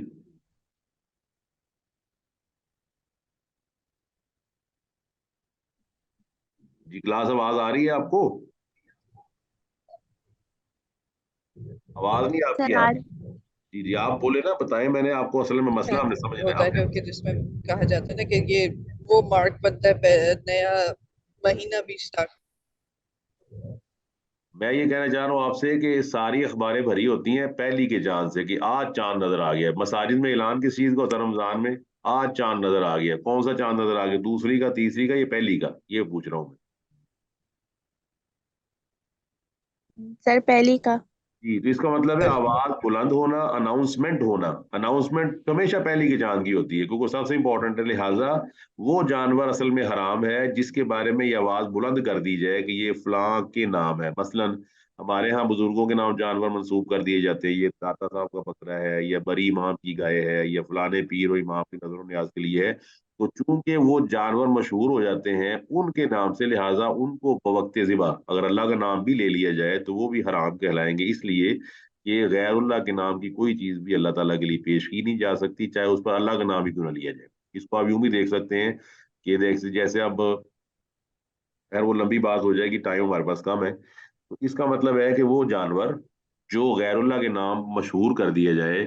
जी, क्लास आवाज आ रही है आपको? आवाज नहीं आपकी सर आ आज रही? जी जी, आप बोले ना, बताएं, मैंने आपको असल में मसला हमने समझना है होता है आपने। क्योंकि जिसमें कहा जाता है ना कि ये वो मार्क बनता है नया महीना भी स्टार्ट। मैं ये कहना चाह रहा हूँ आपसे कि सारी अखबारें भरी होती हैं पहली के चांद से, कि आज चांद नजर आ गया। मसाजिद में ऐलान किस चीज का होता है रमजान में? आज चांद नजर आ गया। कौन सा चांद नजर आ गया? दूसरी का, तीसरी का, ये पहली का? ये पूछ रहा हूँ मैं। सर पहली का। जी, तो इसका मतलब है आवाज बुलंद होना, अनाउंसमेंट होना। अनाउंसमेंट हमेशा पहली की चांद की होती है, क्योंकि सबसे इंपॉर्टेंट है। लिहाजा वो जानवर असल में हराम है जिसके बारे में ये आवाज बुलंद कर दी जाए कि ये फलां के नाम है। मसलन हमारे यहाँ बुजुर्गों के नाम जानवर मंसूब कर दिए जाते हैं, ये दाता साहब का बकरा है, या बरी इमाम की गाय है, या फलाने पीर और इमाम की नजर न्याज के लिए है। तो चूंकि वो जानवर मशहूर हो जाते हैं उनके नाम से, लिहाजा उनको बवक्ते ज़िबा अगर अल्लाह का नाम भी ले लिया जाए तो वो भी हराम कहलाएंगे। इसलिए कि गैरुल्लाह के नाम की कोई चीज भी अल्लाह ताला के लिए पेश की नहीं जा सकती, चाहे उस पर अल्लाह का नाम ही क्यों ना लिया जाए। इसको आप यूं भी देख सकते हैं कि देख जैसे अब, खैर वो लंबी बात हो जाएगी, टाइम हमारे पास कम है। तो इसका मतलब है कि वो जानवर जो गैरुल्लाह के नाम मशहूर कर दिया जाए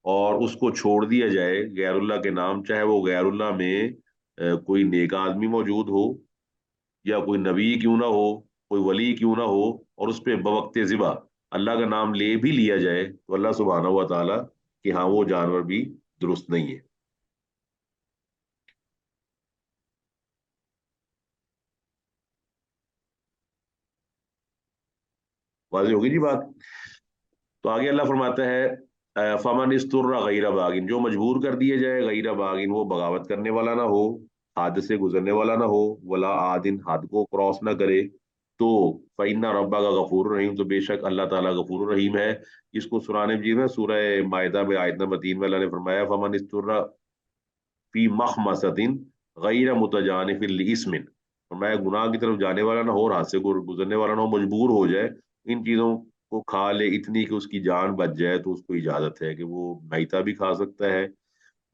और उसको छोड़ दिया जाए गैरुल्लाह के नाम, चाहे वो गैरुल्लाह में कोई नेक आदमी मौजूद हो, या कोई नबी क्यों ना हो, कोई वली क्यों ना हो, और उस पर बवक्ते ज़िबा अल्लाह का नाम ले भी लिया जाए, तो अल्लाह सुब्हानहू व तआला कि हाँ वो जानवर भी दुरुस्त नहीं है। वाज़ेह होगी जी बात? तो आगे अल्लाह फरमाता है फमन इस्तुर्रा गैर बागिन, जो मजबूर कर दिया जाए गैर बागिन, वो बगावत करने वाला ना हो, हद से गुजरने वाला ना हो, वला आदिन, हद को क्रॉस ना करे, तो फ़इन्ना रब्बा का गफूर रहीम, तो बेशक अल्लाह ताला गफूर रहीम है। इसको सुराने मजीद में सूरह माइदा में आयत नंबर 3 में अल्लाह ने फरमाया फमन इस्तुर्रा फी मखमसतिन गैर मुतजानिफ लिस्मिन, फरमाया गुनाह की तरफ जाने वाला ना हो और हाथ से गुजरने वाला ना हो, मजबूर हो जाए इन चीजों को खा ले इतनी कि उसकी जान बच जाए, तो उसको इजाजत है कि वो मैता भी खा सकता है,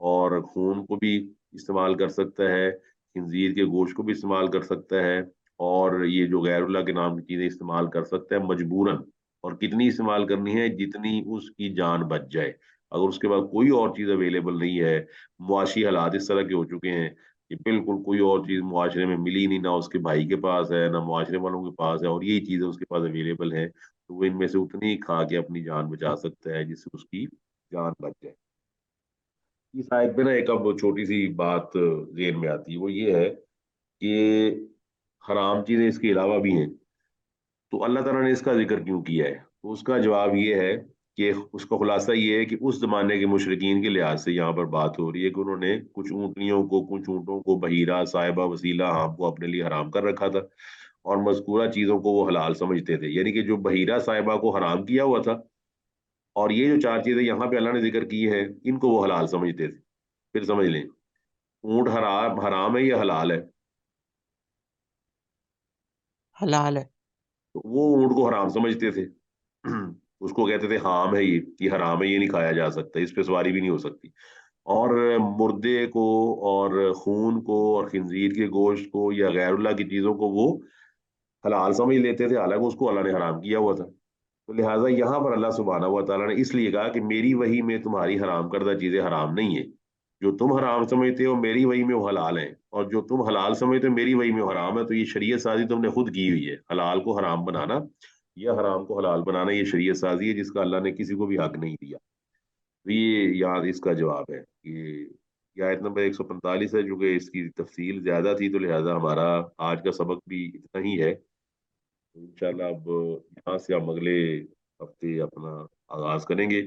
और खून को भी इस्तेमाल कर सकता है, खंजीर के गोश्त को भी इस्तेमाल कर सकता है, और ये जो गैरुल्लाह के नाम की चीजें इस्तेमाल कर सकता है मजबूरन। और कितनी इस्तेमाल करनी है? जितनी उसकी जान बच जाए। अगर उसके बाद कोई और चीज अवेलेबल नहीं है, मुआशी हालात इस तरह के हो चुके हैं कि बिल्कुल कोई और चीज मुआशरे में मिली नहीं, ना उसके भाई के पास है ना मुआशरे वालों के पास है, और यही चीजें उसके पास अवेलेबल है, तो वो इनमें से उतनी ही खा के अपनी जान बचा सकता है जिससे उसकी जान बच जाए। इस आयत में ना एक अब छोटी सी बात जेहन में आती है, वो ये है कि हराम चीजें इसके अलावा भी हैं, तो अल्लाह ताला ने इसका जिक्र क्यों किया है? तो उसका जवाब ये है کہ اس کا خلاصہ یہ ہے کہ اس زمانے کے مشرکین کے لحاظ سے یہاں پر بات ہو رہی ہے کہ انہوں نے کچھ اونٹنیوں کو، کچھ اونٹوں کو، بحیرہ، صاحبہ، وسیلہ، ہام کو اپنے لیے حرام کر رکھا تھا، اور مذکورہ چیزوں کو وہ حلال سمجھتے تھے. یعنی کہ جو بحیرہ صاحبہ کو حرام کیا ہوا تھا، اور یہ جو چار چیزیں یہاں پہ اللہ نے ذکر کی ہیں، ان کو وہ حلال سمجھتے تھے. پھر سمجھ لیں، اونٹ حرام ہے یا حلال ہے؟ حلال ہے. تو وہ اونٹ کو حرام سمجھتے تھے. اس کو کہتے تھے حام ہے، یہ حرام ہے، یہ نہیں کھایا جا سکتا، اس پہ سواری بھی نہیں ہو سکتی. اور مردے کو اور خون کو اور خنزیر کے گوشت کو یا غیر اللہ کی چیزوں کو وہ حلال سمجھ لیتے تھے، حالانکہ اس کو اللہ نے حرام کیا ہوا تھا. تو لہٰذا یہاں پر اللہ سبحانہ و تعالیٰ نے اس لیے کہا کہ میری وحی میں تمہاری حرام کردہ چیزیں حرام نہیں ہیں. جو تم حرام سمجھتے ہو میری وحی میں وہ حلال ہیں، اور جو تم حلال سمجھتے ہو میری وحی میں وہ حرام ہے. تو یہ شریعت سازی تم نے خود کی ہوئی ہے. حلال کو حرام بنانا یا حرام کو حلال بنانا یہ شریعت سازی ہے جس کا اللہ نے کسی کو بھی حق نہیں دیا. تو یہ یاد اس کا جواب ہے. یہ آیت نمبر 145 ہے. جو کہ اس کی تفصیل زیادہ تھی تو لہٰذا ہمارا آج کا سبق بھی اتنا ہی ہے. انشاءاللہ اب یہاں سے ہم اگلے ہفتے اپنا آغاز کریں گے.